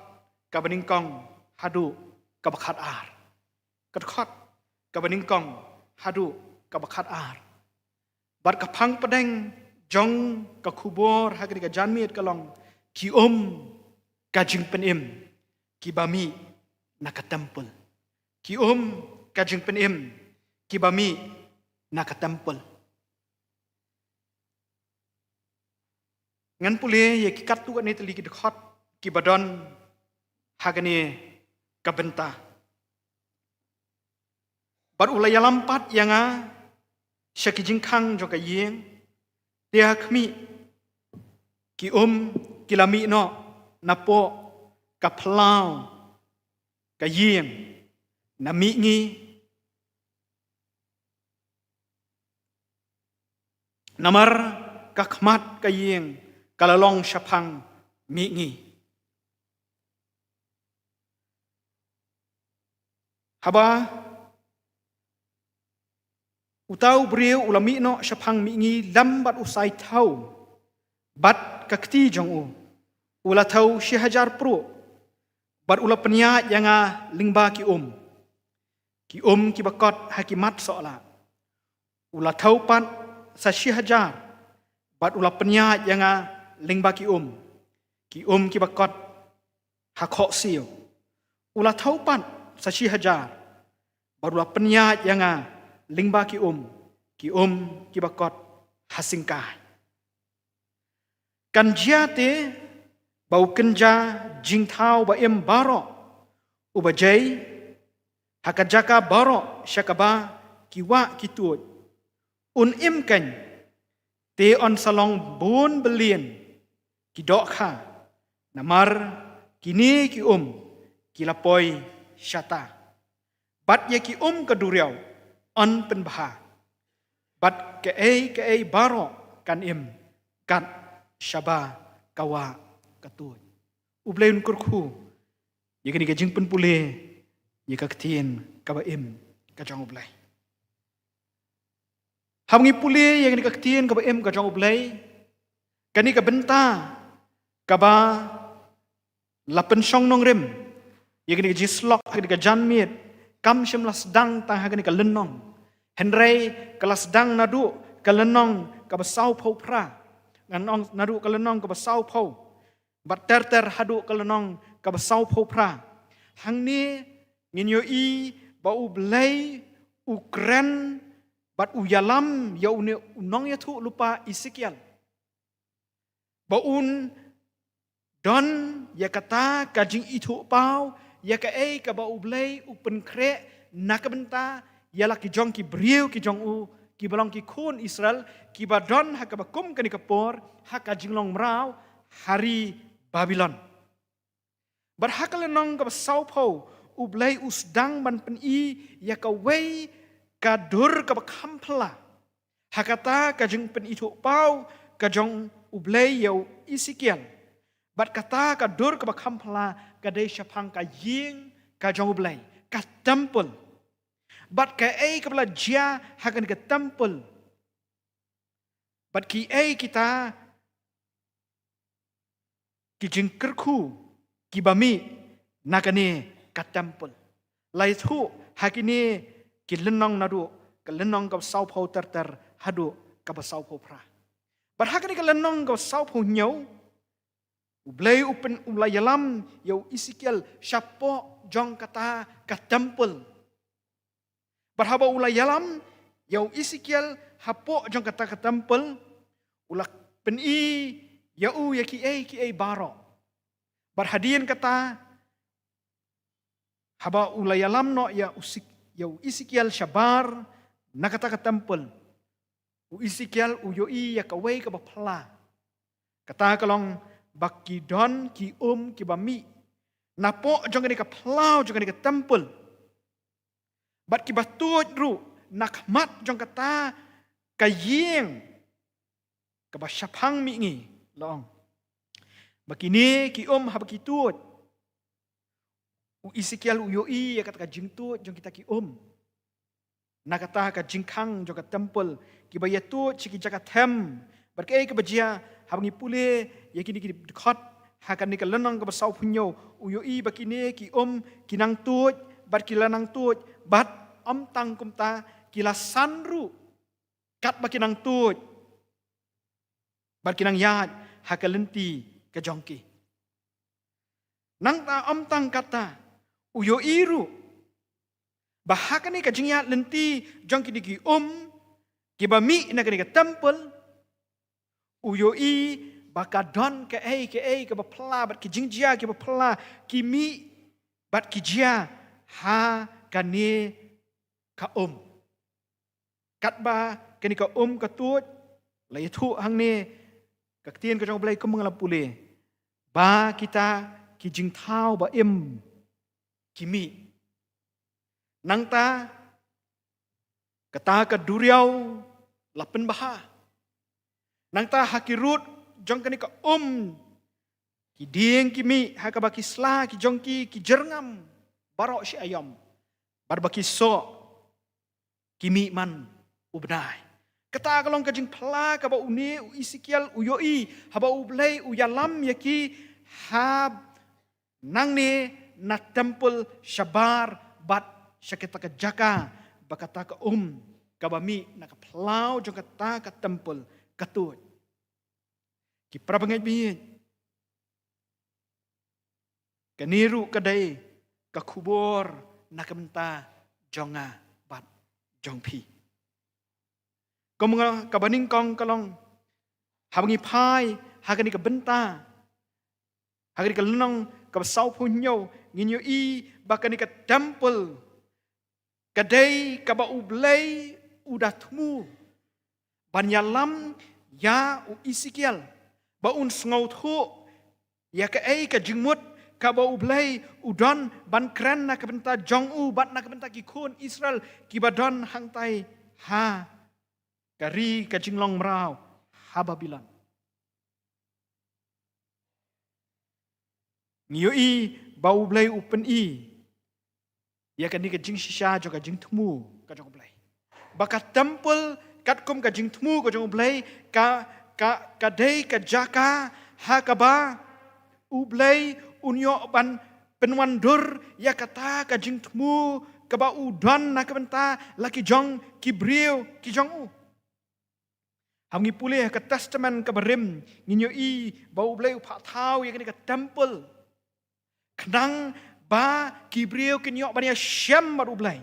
ka beningkong hadu ka bakhat ar ka khot ka beningkong hadu ka bakhat ar bat ka phang padeng jong ka khubor hagri ka janmiet kalong ki ka jing penim ki bami na ka temple ki ka jing penim ki bami na ka temple ngan pule ye ki kat tu ni teli ki khot ki badon hagani ka benta bat ulaya lampat yanga syaki jingkhang jo ka yeng dia khmi ki ki lami no napo ka plau ka yeng na mi ngi namar ka khmat ka yeng kalalong syapang mi ngi haba utau beriu ulami no syapang mi ngi lambat usai tau bat kakti jong ula tau syihajar pro bat ula peniat yang lingba ki ki bakot hakimat soala ula tau pat sa syihajar bat ula peniat yang lingba ki ki bakot hakok sio ula tau pat sa syihajar bat ula peniat yang lingba ki ki bakot hasingkai kan jiate bau kenja jingtau ba em baro ubajai hakajaka baro syakaba kiwa kitut im kan te on salong bun belien kidok kha namar kini ki kilapoi syata bat ye ki kaduriau on penbah bat ke ai baro kan kat syaba kawa katut ubleun kurku yekani ka jingpen pule yeka ktien ka ba ka jong ublai hamngi pule yekani ka ktien ka ba ka jong ublai kani ka benta ka ba lapen song nong rem yekani ka jislok yekani ka janmiet kam shimlas dang ta hagani ka lenong henrei kelas dang nadu ka lenong ka ba sau phau pra nganong nadu ka lenong ka ba sau phau bat ter hadu kalenong ka basau phopra hangni nginyo ba ublai ukren bat uyalam ya unong ya thu lupa Ezekiel ba don ya kata kajing itu pau ya ka ka ba ublai upen kre nakabenta ya laki jong ki briu ki jong ki balong ki kun Israel ki badon hakabakum kani kapor hakajing long mrau hari Babylon. Berhakal nong ka sau pau ublai usdang ban pen ya ka wei ka dur ka kampla. Hakata ka jeng pen itu pau ka jong ublai yau Ezekiel. Bat kata ka dur ka kampla ka dei syapang ka ying ka jong ublai ka temple. Bat ka ka bela jia hakan ka temple. Bat ki kita ki jingkerku ki bami nakane ka temple lai thu hakini ki lenong nadu ka lenong ka sau phau ter hadu ka ba sau phau pra bar hakini ka lenong ka sau phau nyau ublai upen yalam yau Ezekiel syapo jong kata ka temple bar haba yalam yau Ezekiel hapo jong kata ka temple ulak pen yau ya ki baro berhadian kata haba ulayalam no ya Ezekiel syabar nakata ka temple Ezekiel uyoi ya kawai ka bapla kata kalong bakidon ki ki bami napo jong ka plau jong ka temple Bat ki batut ru nak mat jong kata kayeng ke basyapang mi ngi long. Bakini ki habaki tut. U Ezekiel u yoi ya kata jing tut jong kita ki nak kata ka jingkang jong ka temple ki bayatut ki jaka them. Berkai ke bajia habangi pule ya kini ki dekat hakan ni ka lenang ke basau punyo u yoi bakini ki kinang tut bat ki lanang tut bat tang kumta kila sanru kat bakinang tut bat kinang yad hakalenti ke jongki nang ta tang kata uyo iru bahakani ka jingyat lenti jongki diki ki bami na ka temple uyo i bakadon ke ke bapla bat ki jingjia ki bapla ki mi bat ki jia ha kani ka kat ba kani ka ka tut lai thu hang ne ka tien ka jong blai ko mangala pule ba kita ki jing thau ba kimi nang ta kata ka duriau lapen baha nang ta hakirut jong kani ka ki dieng kimi ha ka baki sla ki jong ki jerngam barok si ayam bar baki so kimi man ubnai kata kalong kajing pla ka ba uni u Ezekiel u yoi haba u blai u yalam yaki hab nang ne na temple shabar bat syakita ka jaka bakata ka kabami na ka plau jong kata ka temple katut ki prabangai bi kaniru kadai ka kubur na kamenta jonga bat jongpi Kamunga kabaning kong kalong habangi pai hagani ka benta hagani ka lenong ka basau punyo nginyo i bakani ka temple kadai ka ba ublay udatmu banyalam ya u Ezekiel ba un sngaut ho ya ka ka jingmut ka ba ublay udon ban kren na ka benta jong u bat na ka benta ki kun Israel ki badon hangtai ha kari ka jinglong mrau haba bilang ngiyo i bau blai upen i ya kan ni ka jing shisha jo ka jing tmu ka jong blai baka temple kat kum ka jing tmu ka jong blai ka dei ka jaka ha ka ba u blai unyo ban penwan dur ya kata ka jing tmu ka ba udon na ka benta laki jong ki brio ki jong u Hamgi pulih ke testament ke berim nginyo i bau blai upha thau ya kini ke temple kenang ba kibriu kinyo ban ya syam baru blai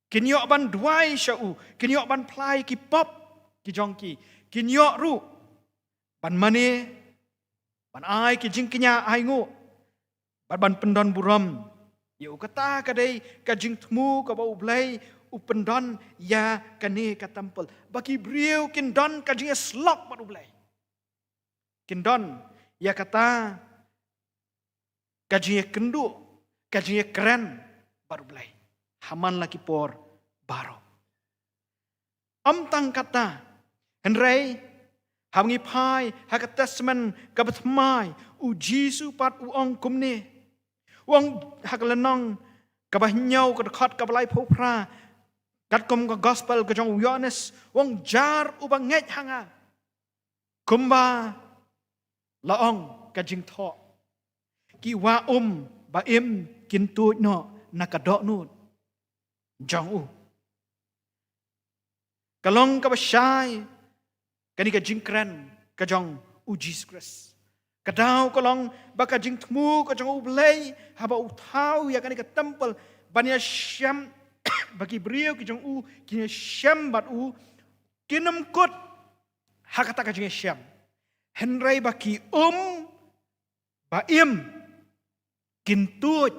kinyo ban duai syau kinyo ban plai ki pop ki jongki kinyo ru ban mane ban ai ki jingkinya ai ngu ban pendon buram ya kata kadai ka jing tmu ka bau blai upendon ya kani ka temple bagi briu kindon ka jing slok baru blai kindon ya kata ka jing kendu ka jing keren baru blai haman laki por baro tang kata henrei hamngi pai hak testament ka betmai u jisu pat u ong kumne wong hak lenong ka bahnyau ka dekat ka balai phopra kat kom ka gospel ka jong Yohanes wong jar u banget hanga kumba laong ka jing tho ki wa ba kin tu no nakadok nu jong u kalong ka basyai kani ka jing kren ka jong u Jesus Christ kadau kalong baka jing tmu ka jong u blai haba u thau ya kani ka temple banya syam bagi beliau ki jong u kini syam bat u kinam kot hakata ka jing syam henrei baki ba kintut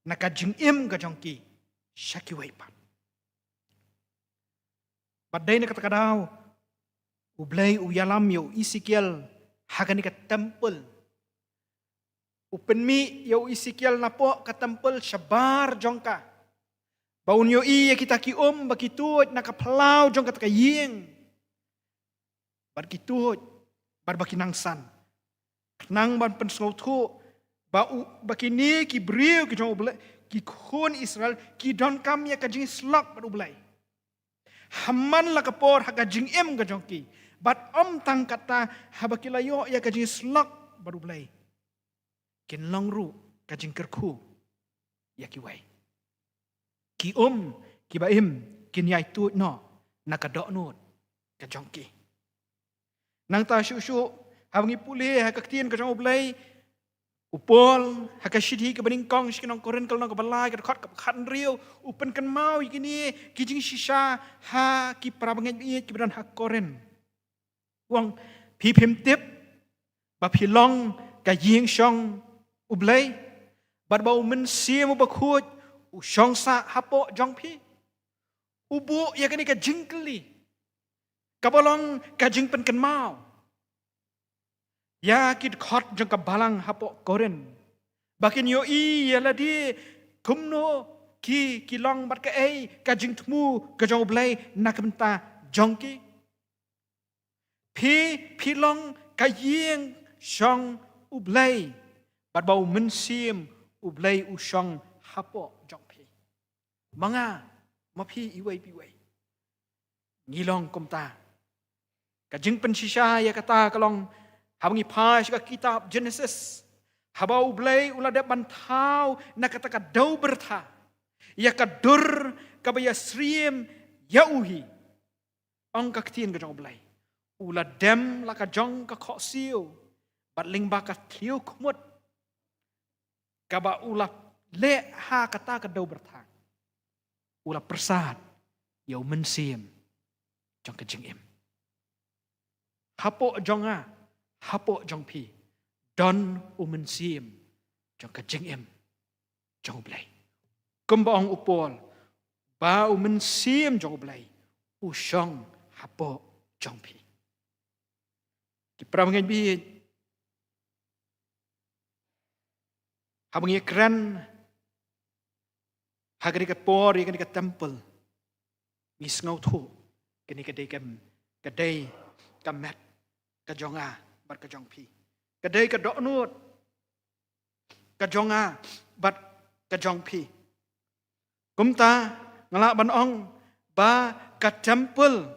naka jing ka jong ki syaki waipat badai na kata kadau u blai u yalam yo Ezekiel hakani ka temple upen mi yo Ezekiel napo ka temple syabar jongka Baun yo i kita ki baki tuot nak pelau jong kata yeng. Bar ki tuot bar baki nangsan. Nang ban pensau tu bau baki ni ki brio ki jong oblai ki kon Israel ki don kam ya ka jing slak bar oblai. Haman la kapor ha ka jing ka jong ki. Bat tang kata habaki layo ya ka jing slak bar oblai. Ken long ru ka jing kerku ya ki wai. Ki ki baim, kin yai tu no, nakadok nut, ka jongki. Nang ta syu hawangi pulih, hakaktien ka jong oblay, upol, hakashidhi ka baning kong, shikinong koren kalong ka balay, ka kot ka khan riyo, upen kan mau, ikini, kijing shisha, ha, ki parabangay biye, ki badan ha koren. Wang, pipim tip, ba pilong, ka ying shong, oblay, bad ba umen siya mo bakhut, Usyong sa hapo jong pi. Ubu ya kani ka jingkeli. Kabolong ka jingpen kan mau. Ya kid khot jong ka balang hapo koren. Bakin yo i ya ladi kumno ki long bat ka ei ka jing tmu ka jong oblay nakmenta jongki. Pi long ka yeng shong oblay. Bat bau mensim oblay usyong hapo jongpi. Mga mapi iway piway. Ngilong kumta. Kajing pensisya ya kata kalong habangi pa ka kitab Genesis. Habau blay ulada bantau na kata ka daw berta. Ya kadur kabaya sriem yauhi. Ang kaktiin ka jong blay. Uladem la ka jong ka kok siyo. Batling baka tiyo kumut. Kaba ulap le ha kata ka daw bertang. Ula persat yau mensim jong ka jingim. Hapo jonga, hapo jong pi. Don mensim jong ka jingim jong blay. Kumbaong upol ba mensim jong blay. Usyong hapo jong pi. Di peramangan bi habang keren hagani ka por hagani ka temple mis ngau thu kani ka day ka met ka jonga bat ka jong pi ka day ka do nut ka jonga bat ka jong pi kumta ngala ban ong ba ka temple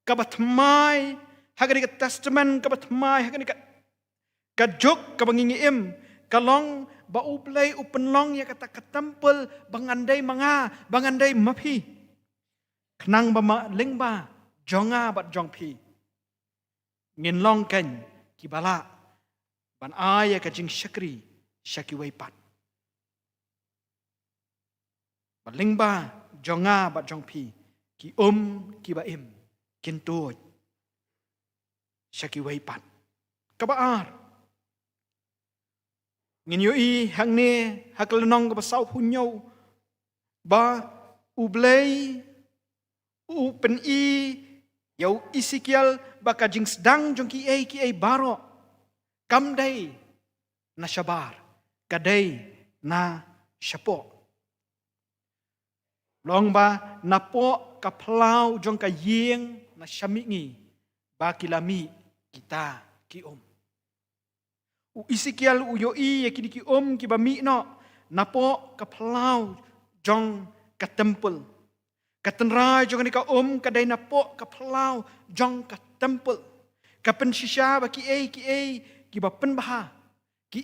ka batmai hagani ka testament ka batmai hagani ka juk ka bangingim kalong bauplay upenlong ya kata ketempel bangandai manga bangandai mapi kenang bama lingba jonga bat jongpi ngin long kan kibala ban aya ka jing syakri syaki waipat bat lingba jonga bat jongpi ki ki baim kin tuoj syaki waipat kabaar ngin yo i hang ne haklenong ka pasau punyo ba ublay upen i yau Ezekiel baka jing sedang jong ki ai baro kamdai na syabar kadai na syapo long ba napo ka plau jong ka yeng na syamingi ba kilami kita ki Ezekiel uyoi yakini ki ki bami no napo ka plau jong ka temple ka tenrai jong ni ka ka dai napo ka plau jong ka temple ka pensisya ba ki ki ba pen baha ki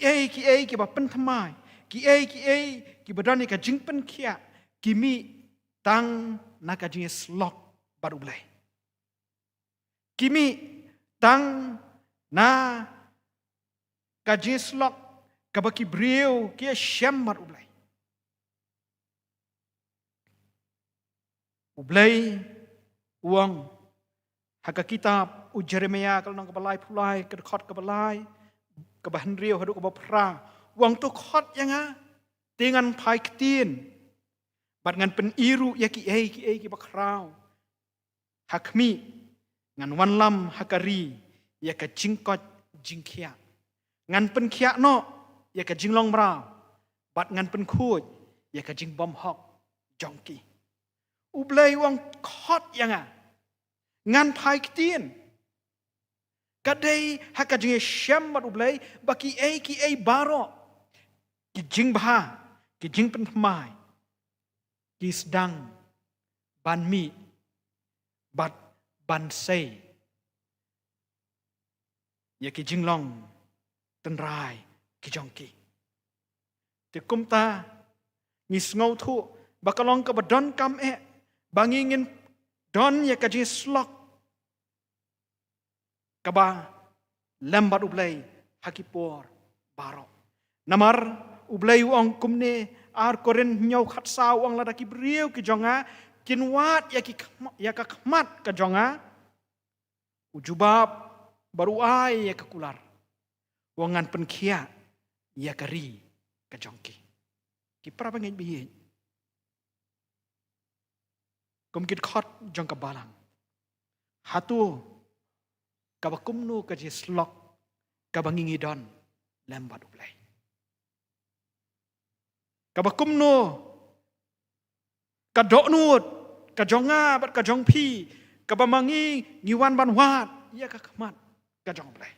ki ba pen thamai ki ki badani ka jingpen kia ki mi tang na ka jing slok baru blai ki mi tang na kajing slok kabaki brio kia syamar ublay. Ublay uang haka kitab u Jeremia kalau nang kabalay pulay kedekot kabalay kabahan rio haduk kabapra uang tu khot yang dengan pai ketin bat ngan peniru ya ki ki bakrau hakmi ngan wanlam hakari ya ka jingkot jingkia ngan pen kia no ya ka jinglong brau bat ngan pen khut ya ka jing bom hok jongki ublay wang khot yang ngan pai kitien kadai haka jing syam mat ublay baki ki baro ki jing bah ki jing pen thmai ki sedang ban mi bat ban sei ya ki jing long ten rai ki jong ki te kum ta ngis ngau thu bakalong ka badon kam bangingin don ya ka jing slok kaba lambat ublay hakipor baro namar ublay uang kumne ar koren nyau khat sa uang ladaki briu ki jonga kinwat ya ka khmat ka jonga ujubab baru ai ya ka kular wangan penkia ya kari ka jongki ki pra bangin bi kum kit khot jong ka balang hatu kabakumnu ka jislok kabangingi don lambat ublay kabakumnu kadoknut kajonga bat kajong pi kabamangi ngiwan banwat ya ka khmat kajong ublay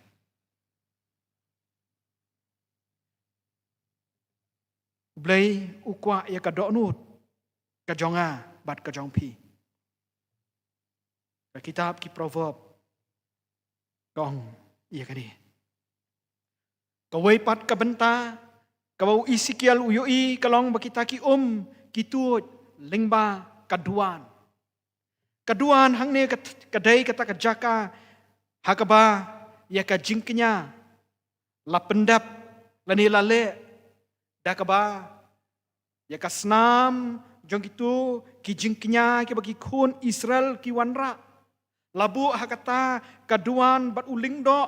ublay ukwa ya kadoknut kajonga bat kajong pi kitab ki proverb kong iya kani kawai pat kabenta kawau isikial uyoi kalong bakita ki kitut lingba kaduan hangne kadai kata kajaka hakaba ya ka jingknya la pendap lani lale dakaba ya ka snam jong itu ki jingknya ki bagi kun Israel ki wanra labu hakata kaduan bat uling do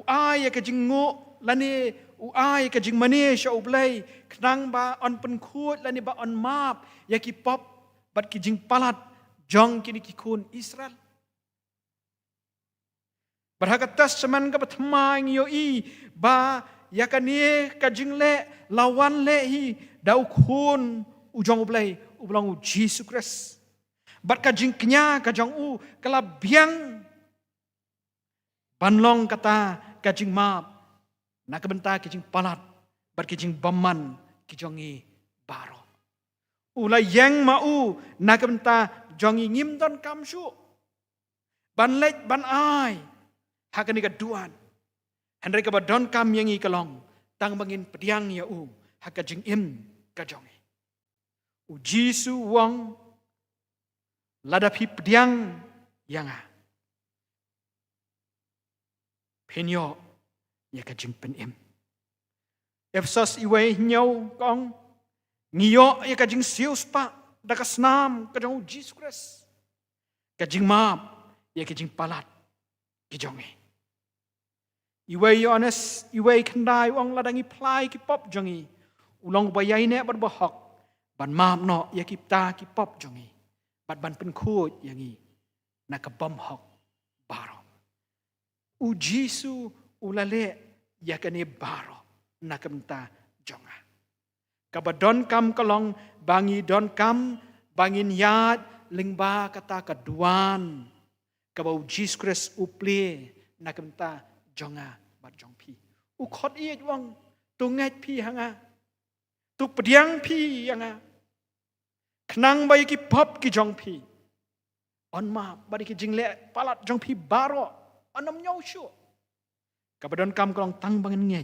uai ka jingu lani uai ka jing mani sha ublay knang ba on pen khut lani ba on map ya ki pop bat ki jing palat jong kini ki kun Israel berhakatas seman ka batmang yo i ba ya ka ni ka jing le lawan le hi dau kun ujong ublay ublang Jesus Christ bat ka jing knya ka jong u kala biang banlong kata ka jing map na ka benta ki jing palat bat ki jing baman ki jongi baro ula yang mau na ka benta jongi ngim don kam shu ban lek ban ai hakani ka duan henry ka badon kam yangi kalong tang bangin pediang ya haka jing im ka jongi u jisu wang ladapi pediang yang penyo ya ka jing penim Efsos iway nyau kong ngiyo ya ka jing sius pa da ka snam ka jong Jesus Christ ka jing map ya ka jing palat ki jongi iway Yohanes iway kandai wang ladangi plai ki pop jongi ulong bayai ne bat bahok ban map no ya ki ta ki pop jongi bat ban pen khut yangi nakabam hok baro u Jisu ulale yakane baro nakamta jonga kabadon kam kalong bangi don kam bangin yad lingba kata kaduan kabau Jesus Christ uple nakamta jonga bat jong pi u khot i wang tu ngai pi hanga tu pediang pi yanga knang bai ki pop ki jong pi on ma bari ki jingle palat jong pi baro anam nyau shu kabadon kam kalong tang bangin nge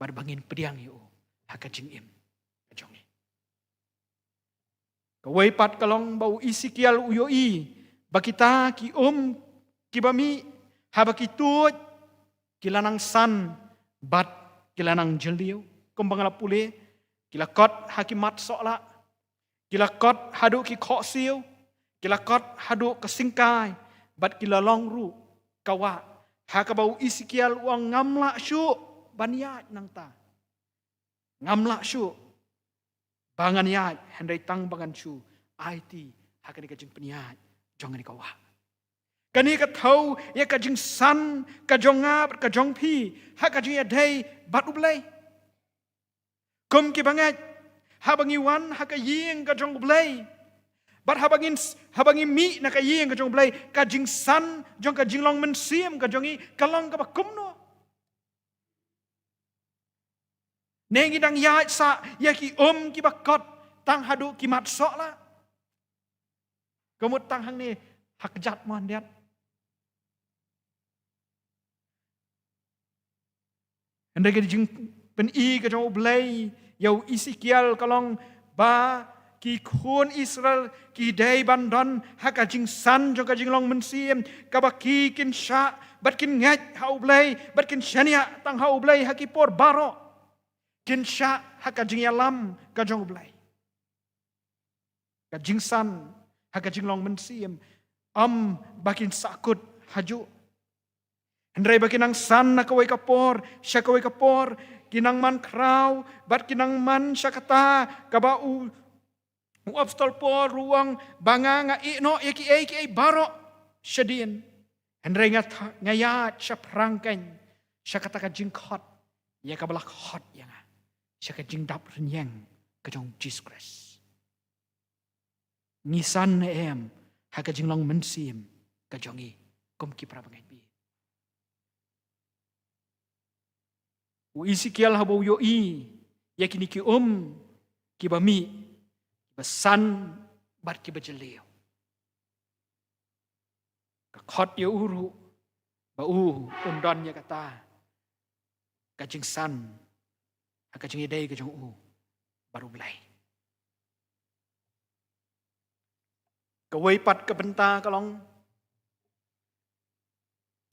bar bangin pediang yu haka jing im jong i kawai pat kalong bau isikial uyoi bakita ki ki bami habaki tut kilanang san bat kilanang jeliu kumbangala pule kilakot hakimat sokla kilakot hadu ki khok siu kilakot hadu kesingkai bat kilalong ru kawa hakabau isikial uang ngamla syu baniat nang ta ngamla syu bangan yat hendai tang bangan syu IT hakani kajing peniat jongan kawa kani ka thau ya kajing san ka jonga ka jong pi hakajing adai bat ublai kum ki bangat habangi wan haka ying ka jong ublai Bat habangin mi na kayeng ka jong blay ka jing san jong ka jing long men siem ka jongi kalong ka bakum no. Nengi dang ya sa ya ki ki bakot tang hadu ki mat sok la. Kamut tang hang ni hak jat mon diat. Andai ka jing pen i ka jong blay yau Ezekiel kalong ba ki khun Israel ki dei bandon haka jing san jong ka jing long men siem ka ba ki kin sha bat kin ngat hau blai bat kin shania tang hau blai haki por baro kin sha haka jing yalam ka jong blai ka jing san haka jing long men siem bakin sakut haju Andrai bakin ang san na kawai kapor sya kawai kapor kinang man kraw bat kinang man sya kata kaba Uapstol po ruang banga nga ino yaki baro syadin. Hendray ngayat siya prangkany siya kataka jingkot ya kabalak hot ya nga siya ka jingdap renyang kajong Jesus Christ. Ngisan na haka jinglong mensim kajongi kumki prabangay bi. Ezekiel habaw yoi yakini ki kibami Besan bat ki bajeliu. Kakot ya uru. Bau undon ya kata. Kajing san. Kajing idei kajing baru belai. Kawai pat kebenta kalong.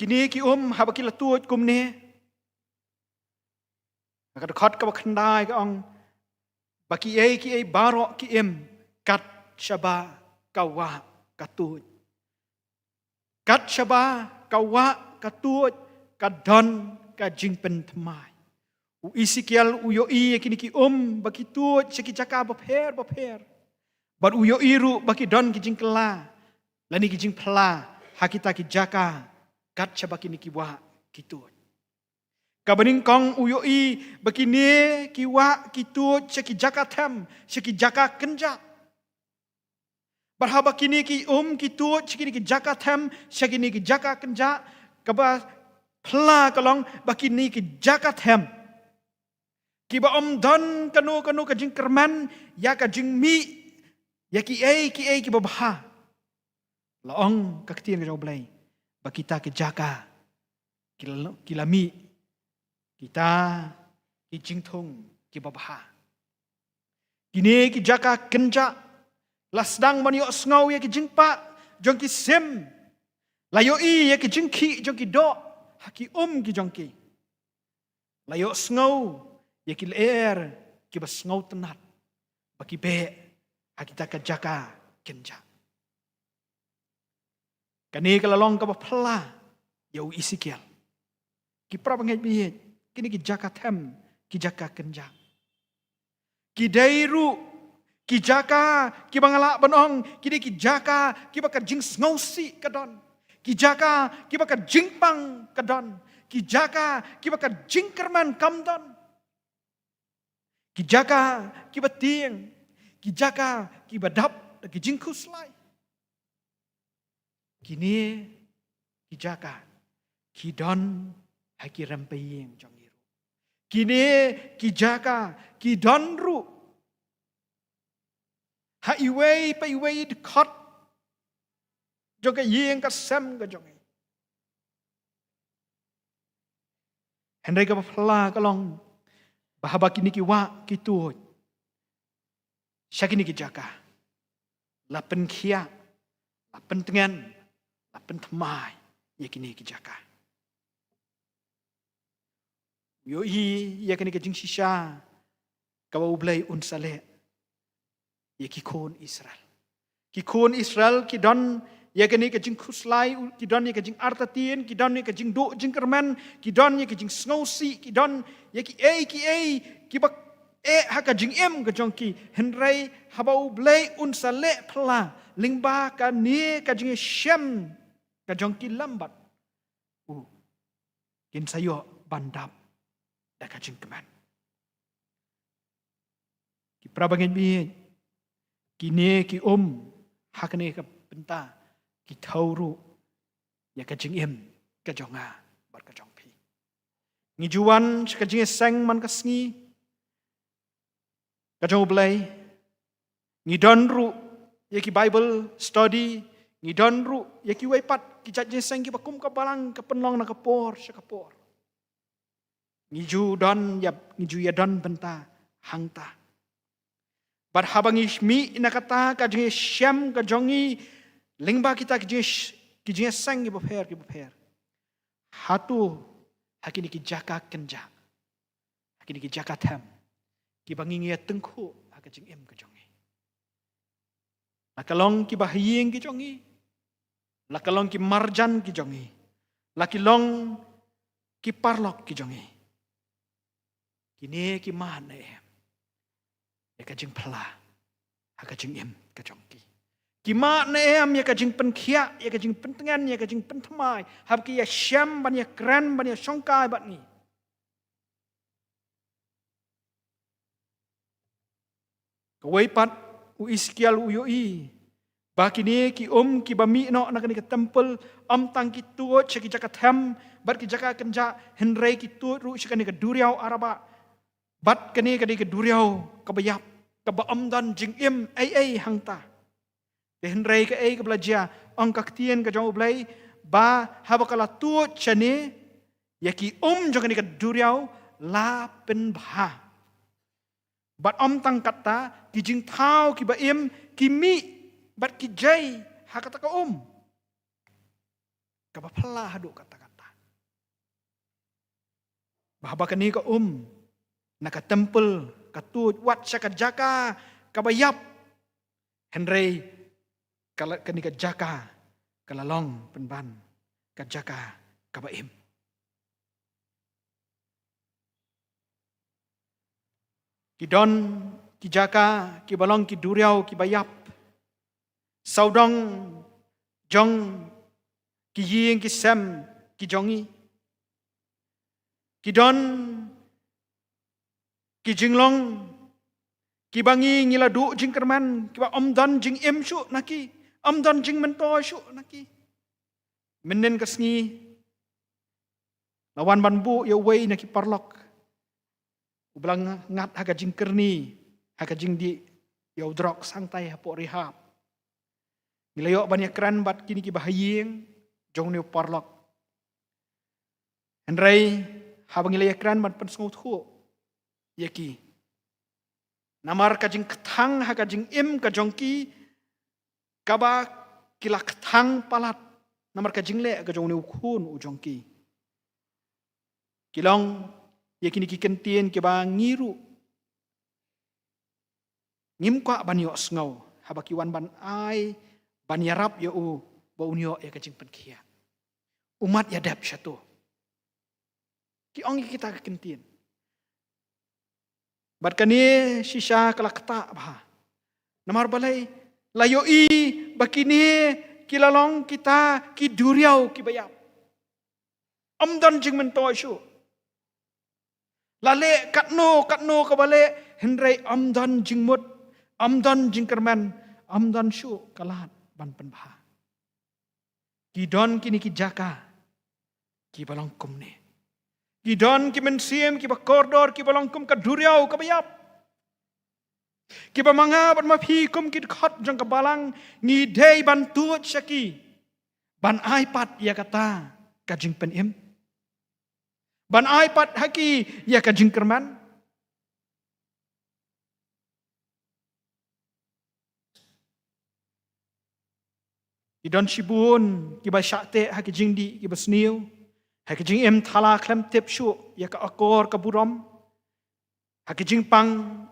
Kini ki habaki latuat kumne. Kakot kabakandai kaong. Baki ki barok ki kat syaba kawa katut. Kat syaba kawa katut kadon kajing pentemai. Ezekiel uyoi kini ki baki tut seki jaka baper. Bar uyoi ru baki don ki jing kela. Lani ki jing pela hakita ki jaka kat syaba kini ki wa kitut. Kabaning kong uyoi begini kiwa kitu seki jaka tem seki jaka kenja. Berhaba kini ki kitu seki ki jaka tem seki ni ki jaka kenja. Kaba pela kalong bakini ki jaka tem. Kiba don kanu kajing kerman ya kajing mi ya ki kiba baha. Laong kaktian ka blay bakita ki jaka kilami kita kijing thung kibabaha. Kini ki jaka kenja lasdang maniok sngaw ya kijing pa jong ki sim layo ya kijing ki jong ki do haki ki jong ki layo sngaw ya ki leer ki ba sngaw tenat baki be hakita ka jaka kenja. Kani kalalong ka ba pala ya Ezekiel ki prabangay bihit kini ki jaka tem, ki jaka kenja. Ki dairu, ki jaka, ki bangala banong, kini ki jaka, ki baka jing ngausi kadon. Ki jaka, ki baka jingpang kadon. Ki jaka, ki baka jingkerman kamdon. Ki jaka, ki batieng, ki jaka, ki badap, ki jingkuslay. Kini ki jaka, ki don, haki rempeyeng jong. Kini ki jaka ki donru ha iwei pa iwei dekat joga yeng ka sem ka jongi hendai ka pala kalong bahaba kini ki wa ki tu syakini ki jaka lapen khia lapen tengan lapen thmai yakini ki jaka Yoi ya kini kajing shisha kawa ublay unsale ya kikon Israel. Kikon Israel kidon ya kini kajing kuslay kidon ya kajing artatin kidon ya kajing do jing kerman kidon ya kajing snowsi kidon ya ki bak haka jing kajong ki henry haba ublay unsale pla lingba kani kajing shem kajong ki lambat. Kin sayo bandap kajing keman. Ki prabangin bi kini ki hakane ka benta ki thauru ya ka jing im ka jonga bar ka jong pi ngi juan ka jing seng man ka sngi ka jong blai ngi donru ya ki Bible study ngi donru ya ki waipat ki jat jing seng ki bakum ka balang ka penlong na ka por sha ka por ngi ju don ya ngi ju ya don benta hangta bar habangi mi inakata ka jing syam ka jongi lingba kita ki jing seng ki bapher hatu hakini ki jaka kenja hakini ki jaka tham ki bangi ngia tengku ka jing em ka jongi lakalong ki bahiyeng ki jongi lakalong ki marjan ki jongi lakilong ki parlok ki jongi kini ki mane ya ka jing phala ka jing em ka jongki ki mane ya ka jing penkhia ya ka jing pentengan ya ka jing pentmai hab ki ya syam ban ya kran ban ya songkai bat ni kawai pat u iskial u yoi bakini ki ki bami no nak ni ka temple tang ki tuot ki jaka tham bat ki jaka kenja henrei ki tuot ru ni ka duriau araba bat kani ka duriau ka bayap ka ba dan jing im ai hangta de henrei ka ka belajar ka ktien ka jong blai ba habakala tuot chane yaki jong ni ka duriau la pen bha bat tang kata ki jing thau ki ba im ki mi bat ki jai hakata ka ka ba phla hadu kata-kata bahaba kani ka naka temple katut wat syaka jaka kabayap henrei kala kani ka jaka kalalong penban ka jaka kabaim kidon ki jaka ki balong ki duriau ki bayap saudong jong ki ying ki sem ki jongi kidon ki jinglong ki bangi ngila du jing kerman ki ba dan jing em syu naki dan jing mento syu naki menen kasngi lawan banbu ya wei naki parlok ubelang ngat haga jing kerni haga jing di ya udrok santai hapo rehab nilayo banyak keran bat kini ki bahayeng jong ni parlok henrei habang ilaya keran bat pensngu thu yaki namar kajing ketang ha kajing im kajongki kaba kila ketang palat namar kajing le kajong ni ukun ujongki kilong yakini ki kentien ki ba ngiru ngimka banyo sngaw habaki wan ban ai ban yarap yo u ba unyo ya kajing penkia umat ya dap syatu ki ongi kita kentien Barkani sisa kelakta bah. Namar balai layoi bakini kilalong kita ki duriau ki bayap. Amdan jing mentoshu. Lale katno kabale henrei amdan jing mut amdan jing kerman amdan shu kalat ban penbah. Kidon kini ki jaka ki balong kumne. Kidon ki mensiem ki bakordor ki balongkum ka duriau ka bayap. Ki bamanga ban maphikum ki khot jang ka balang ngi dei ban tuot syaki. Ban iPad ya kata ka jing penim. Ban iPad haki ya ka jing kerman. Kidon shibun ki ba syakte haki jing di ki basniu. Hakijing em thala klem tip syu ya ka akor ka buram. Hakijing pang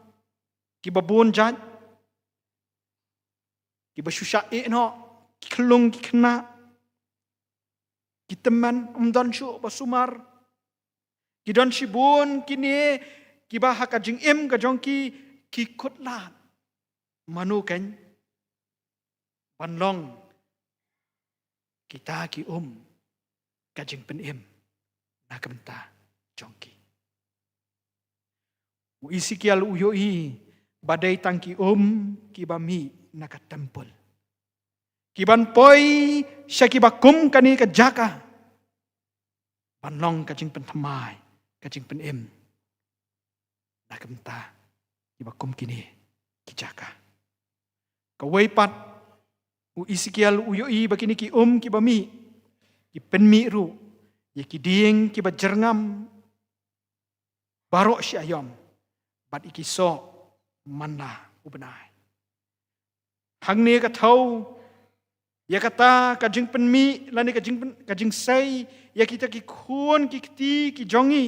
ki babun jan. Ki basyusha no ki klung ki kena. Ki teman umdan syu basumar. Ki don shibun kini ki ba hakajing em ka jongki ki kutlan. Manu kan panlong kita ki kajing penim na kementa jongki. Uisi kial uyoi badai tangki ki bami na ka temple. Kiban poi syakiba kum kani ka jaka. Ban long ka jing pen thamai, ka jing pen em. Nakamta kiba kum kini ki jaka. Ka wei pat u Ezekiel u yoi bakini ki kiba mi. Ki pen mi ru. Ya ki dieng kiba jerngam. Barok si ayom. Bat iki so manla ubenai. Hang ni ka thau ya kata ka jing pen mi lani ka jing sei ya kita ki khun ki ti ki jongi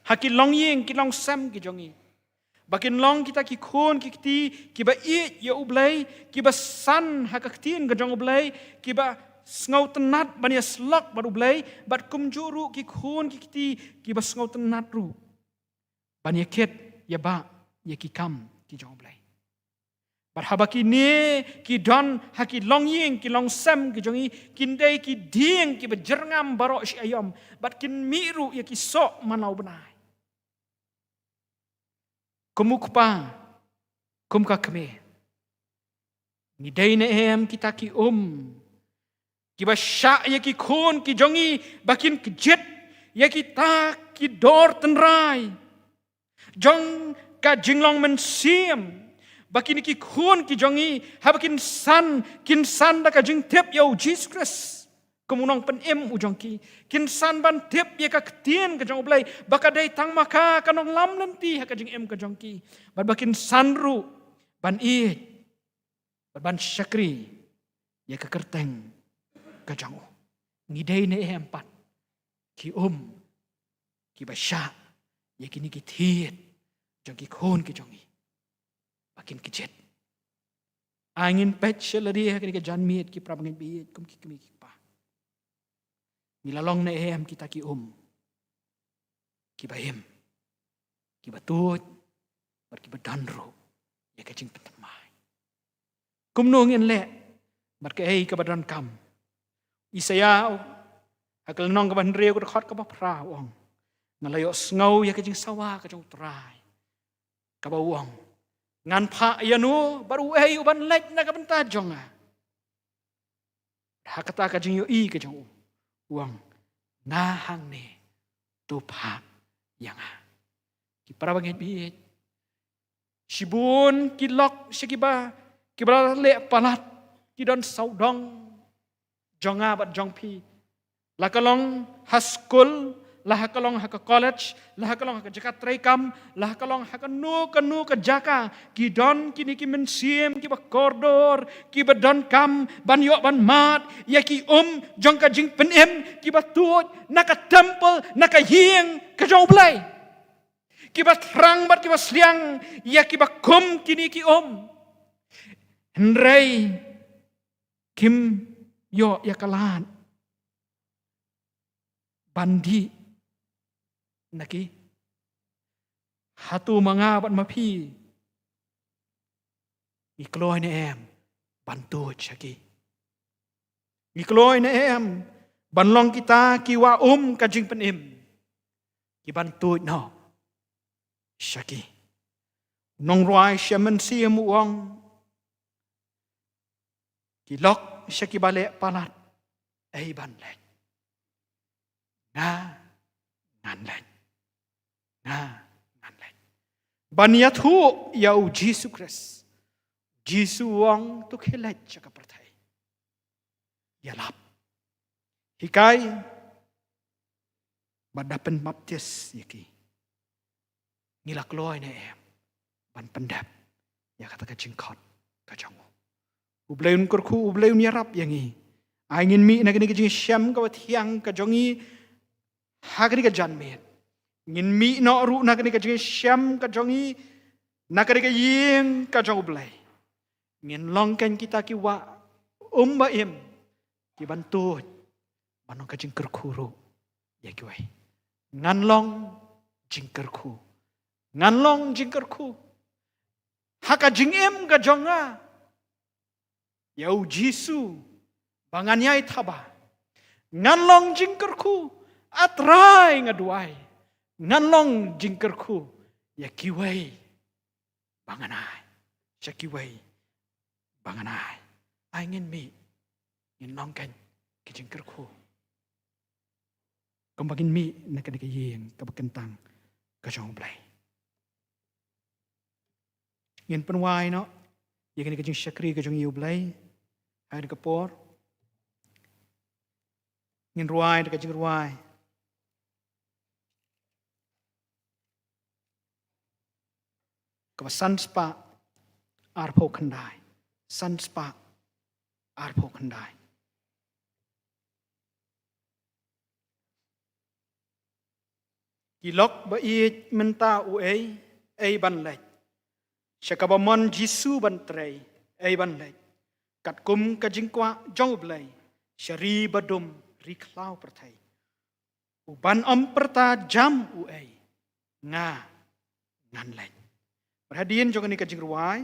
haki long yeng ki long sam ki jongi bakin long kita ki khun ki ti ki ba i ya ublai ki ba san hakaktin ka jong ublai ki ba ngau tenat bania slok baru ublai bat kum juru ki khun ki ti ki ba ngau tenat ru bania ket ya ba ya ki kam ki jong ublai But habaki ni ki don haki long ying ki long sam ki jongi kindai ki dieng ki berjernam barok si ayam but kin miru ya ki sok manau benai. Kumukpa kumka keme. Ni dai ne em kita ki ki basya ya ki khon ki jongi bakin kejet ya kita ki dor tenrai. Jong ka jinglong mensiam Bakin ki khun ki jongi habakin kin san da ka jing tep yo Jesus Christ kemunong pen em ujong ki kin san ban tep ya ka ktien ka jong blai baka dai tang maka kanong lam nanti ha ka jing em ka jong ki bakin san ru ban i ban syakri ya ka kerteng ka jong ni dai ne em pat ki ki basya ya kini ki thiet jong ki khun ki jongi Makin kejet. Angin pecah lari kini ke janmiet ki prabangin biet kum ki kami pa. Milalong na em kita ki ki bahem, ki batut, bar ki badanro, ya kacing petemai. Kum nungin le, bar ke ka badan kam. Isaya hakal nong ka bandre ko khot ka ba prawang. Nalayo ngau ya kacing sawa ka jong trai. Ka bawang. Ngan pa yanu baru uban lek na kabenta jonga. Hakata ka jing yo i ka jong uang ngahang ne tu pa yanga. Ki para bangit biit. Sibun ki lok sikiba ki bala le palat ki don saudong jonga bat jong pi. Lakalong haskul lah kalong haka college, lah kalong haka jaka traikam, lah kalong haka nu ka jaka, kidon kini ki mensim, ki ba kordor, ki ba don kam, ban yo ban mat, ya ki jong ka jing penem, ki ba tuot, naka temple, naka hieng, ka jong blay. Ki ba terang bat ki ba sliang, ya ki ba kum kini ki Henry, kim yo ya kalan. Bandi Naki hatu mangabat mapi ikloy na em bantu chaki ikloy na em banlong kita kiwa kajing penim ki bantu no shaki nong roi shaman siam uang ki lok shaki bale palat ai ban lek ngan lek ngan lek baniatu yau Jesus Christ Jesus wang tu khelet chaka prathai yalap hikai badapen baptis yaki ngilak loy na em ban pendap ya kata ka jingkot ka jangu ubleun kurku ubleun yarap yangi angin mi na kini ka jing syam ka wathiang ka jongi hagri ka janmet ngin mi no ru na kani ka jing syam ka jongi na kani ka yeng ka jong blai ngin long kan kita ki wa ba em ki bantu manong ka jing kerkuru ya ki wai ngan long jing kerku ngan long jing kerku haka jing em ka jonga yau jisu bangan yai thaba ngan long jing kerku atrai ngaduai nganlong jingkerku ya kiwai banganai syakiwai banganai ai ngin mi ngin nong kan ke jing ker khu kom bagin mi na ka ke yeng ka bakentang ka jong blai ngin penwai no yang ke jing syakri ka jong yu blai ai ka por ngin ruai ka jing ruai ka san spa arpo khandai san spa arpo khandai kilok ba i menta u ei ban lek shakabamon jisu ban trei ei ban lek kat kum ka jingkwa jong blai shari badum ri klau perthai u ban om perta jam u ei nga ngan lek perhadian jong ni ka jing ruai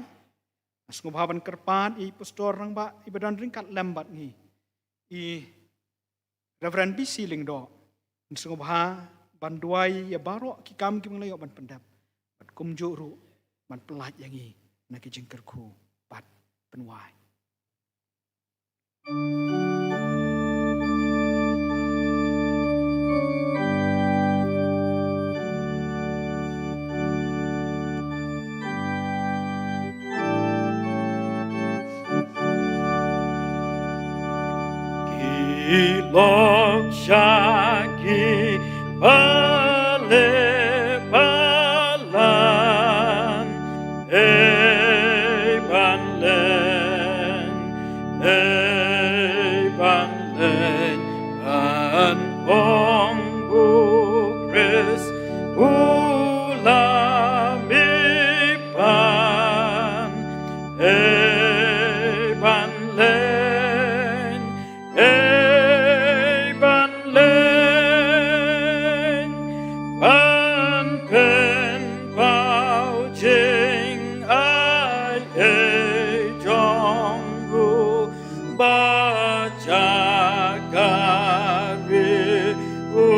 asngobhaban kerpat i pastor rang ba i badan ringkat lambat ni i Reverend BC Lingdo asngobha banduai ya barok ki kam ki menglayo ban pendap bat kum juru ban pelat yangi na ki jingker khu bat penwai Kilok syaki bale balan banlen banlen an ong bukres ulamipan banlen ban pen bao jing ai jong gu ba cha ga ri u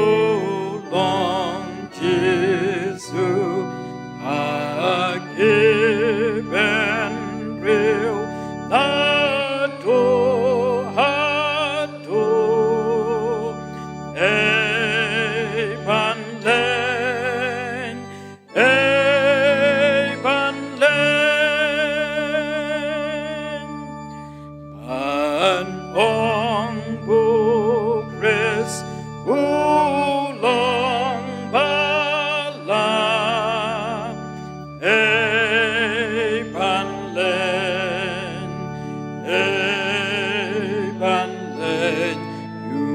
long jisu ha given real ta to ha to ban lên ban lên ban ong bu kres bu long ba la ban lên you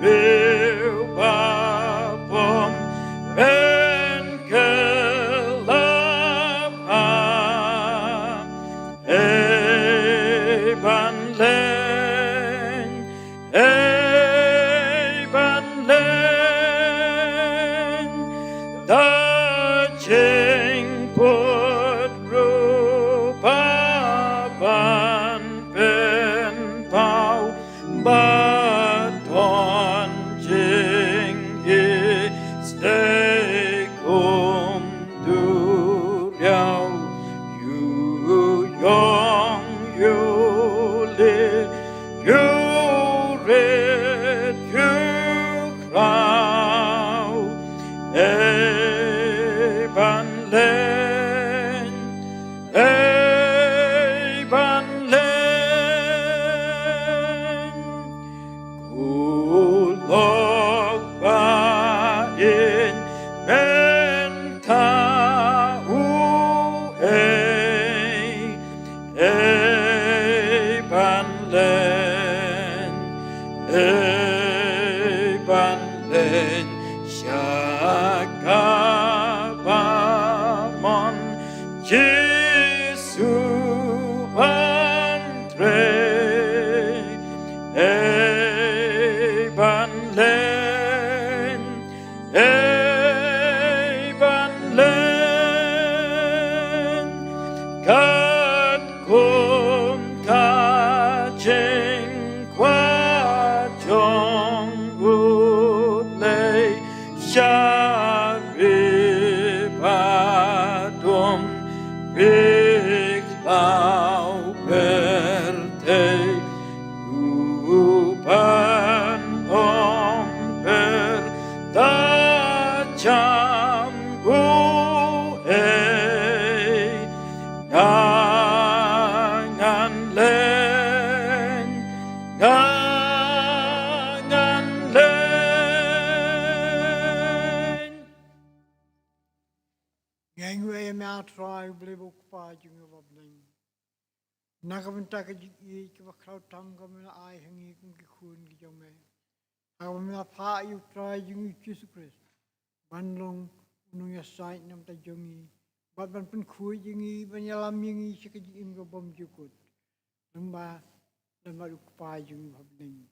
will ba bom ben kelapa ban lên da ching put rupa ban pen pau ba ton jing hi stay kum du liao yu yong yu li yu red yu crow ban lên ban lên kulok ba in ben ta u ban lên shaka ba mon jisu ban tre ban lên cát kum ca chinh qua trong vút lệ xa vi ba dum việc lao per te Ngai ngwe me atrai ble buk pa jung of ning. Nakamenta ka ji ki wa krau tam ka me ai hangi kum ki khun ki jong me. Ako me pa yu trai jung Jesus Christ. Ban long nung ya sai nam ta jongi. Bat ban pen khui jingi ban ya lam jingi si ka ji im ka bom jukut. Lamba uk pa jung of ning.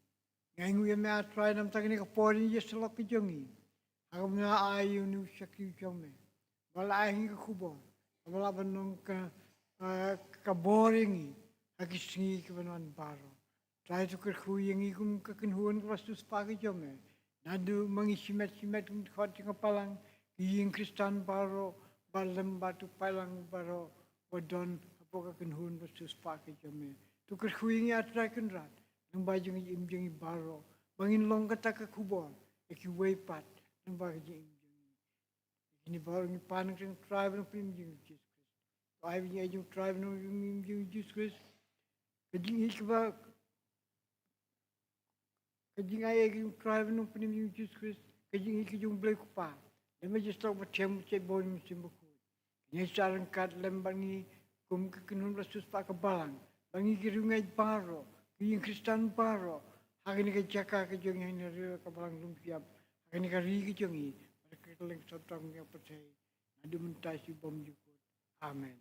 Ngai ngwe me atrai nam ta ni ka pori yes lok ki jongi. Ako me ai yu nu sakyu jong me. Wala ahingi ka kubo. Wala ba nung ka boringi. Aki singi ka banuan baro. Try to kerkuyingi kung kakinhuan ka bastos pagi jome. Nadu mangi simet kung khot nga palang. Iying kristan baro. Balam batu palang baro. Wadon apo kakinhuan bastos pagi jome. Tu kerkuyingi atray kunrat. Nang bajong imjong baro. Bangin long kata ka kubo. Eki waypat. Nang bajong ini baru ni panang sing tribe ng pinjing Jesus Christ. Tribe niya yung tribe ng pinjing Jesus Christ. Kajing ikba kajing ay yung tribe ng pinjing Jesus Christ. Kajing yung blay ko pa. Lema just talk about chem bon mi simbuku. Ni sarang kat lembangi kum kakinun rasus pa kabalang. Bangi kirungay paro. Kiying Kristan paro. Hakin ka jaka kajong yang nari kabalang lumpiap. Hakin ka rigi jongi. Kailangan sa tanging percaya. Nadu mentasi bom jukut. Amen.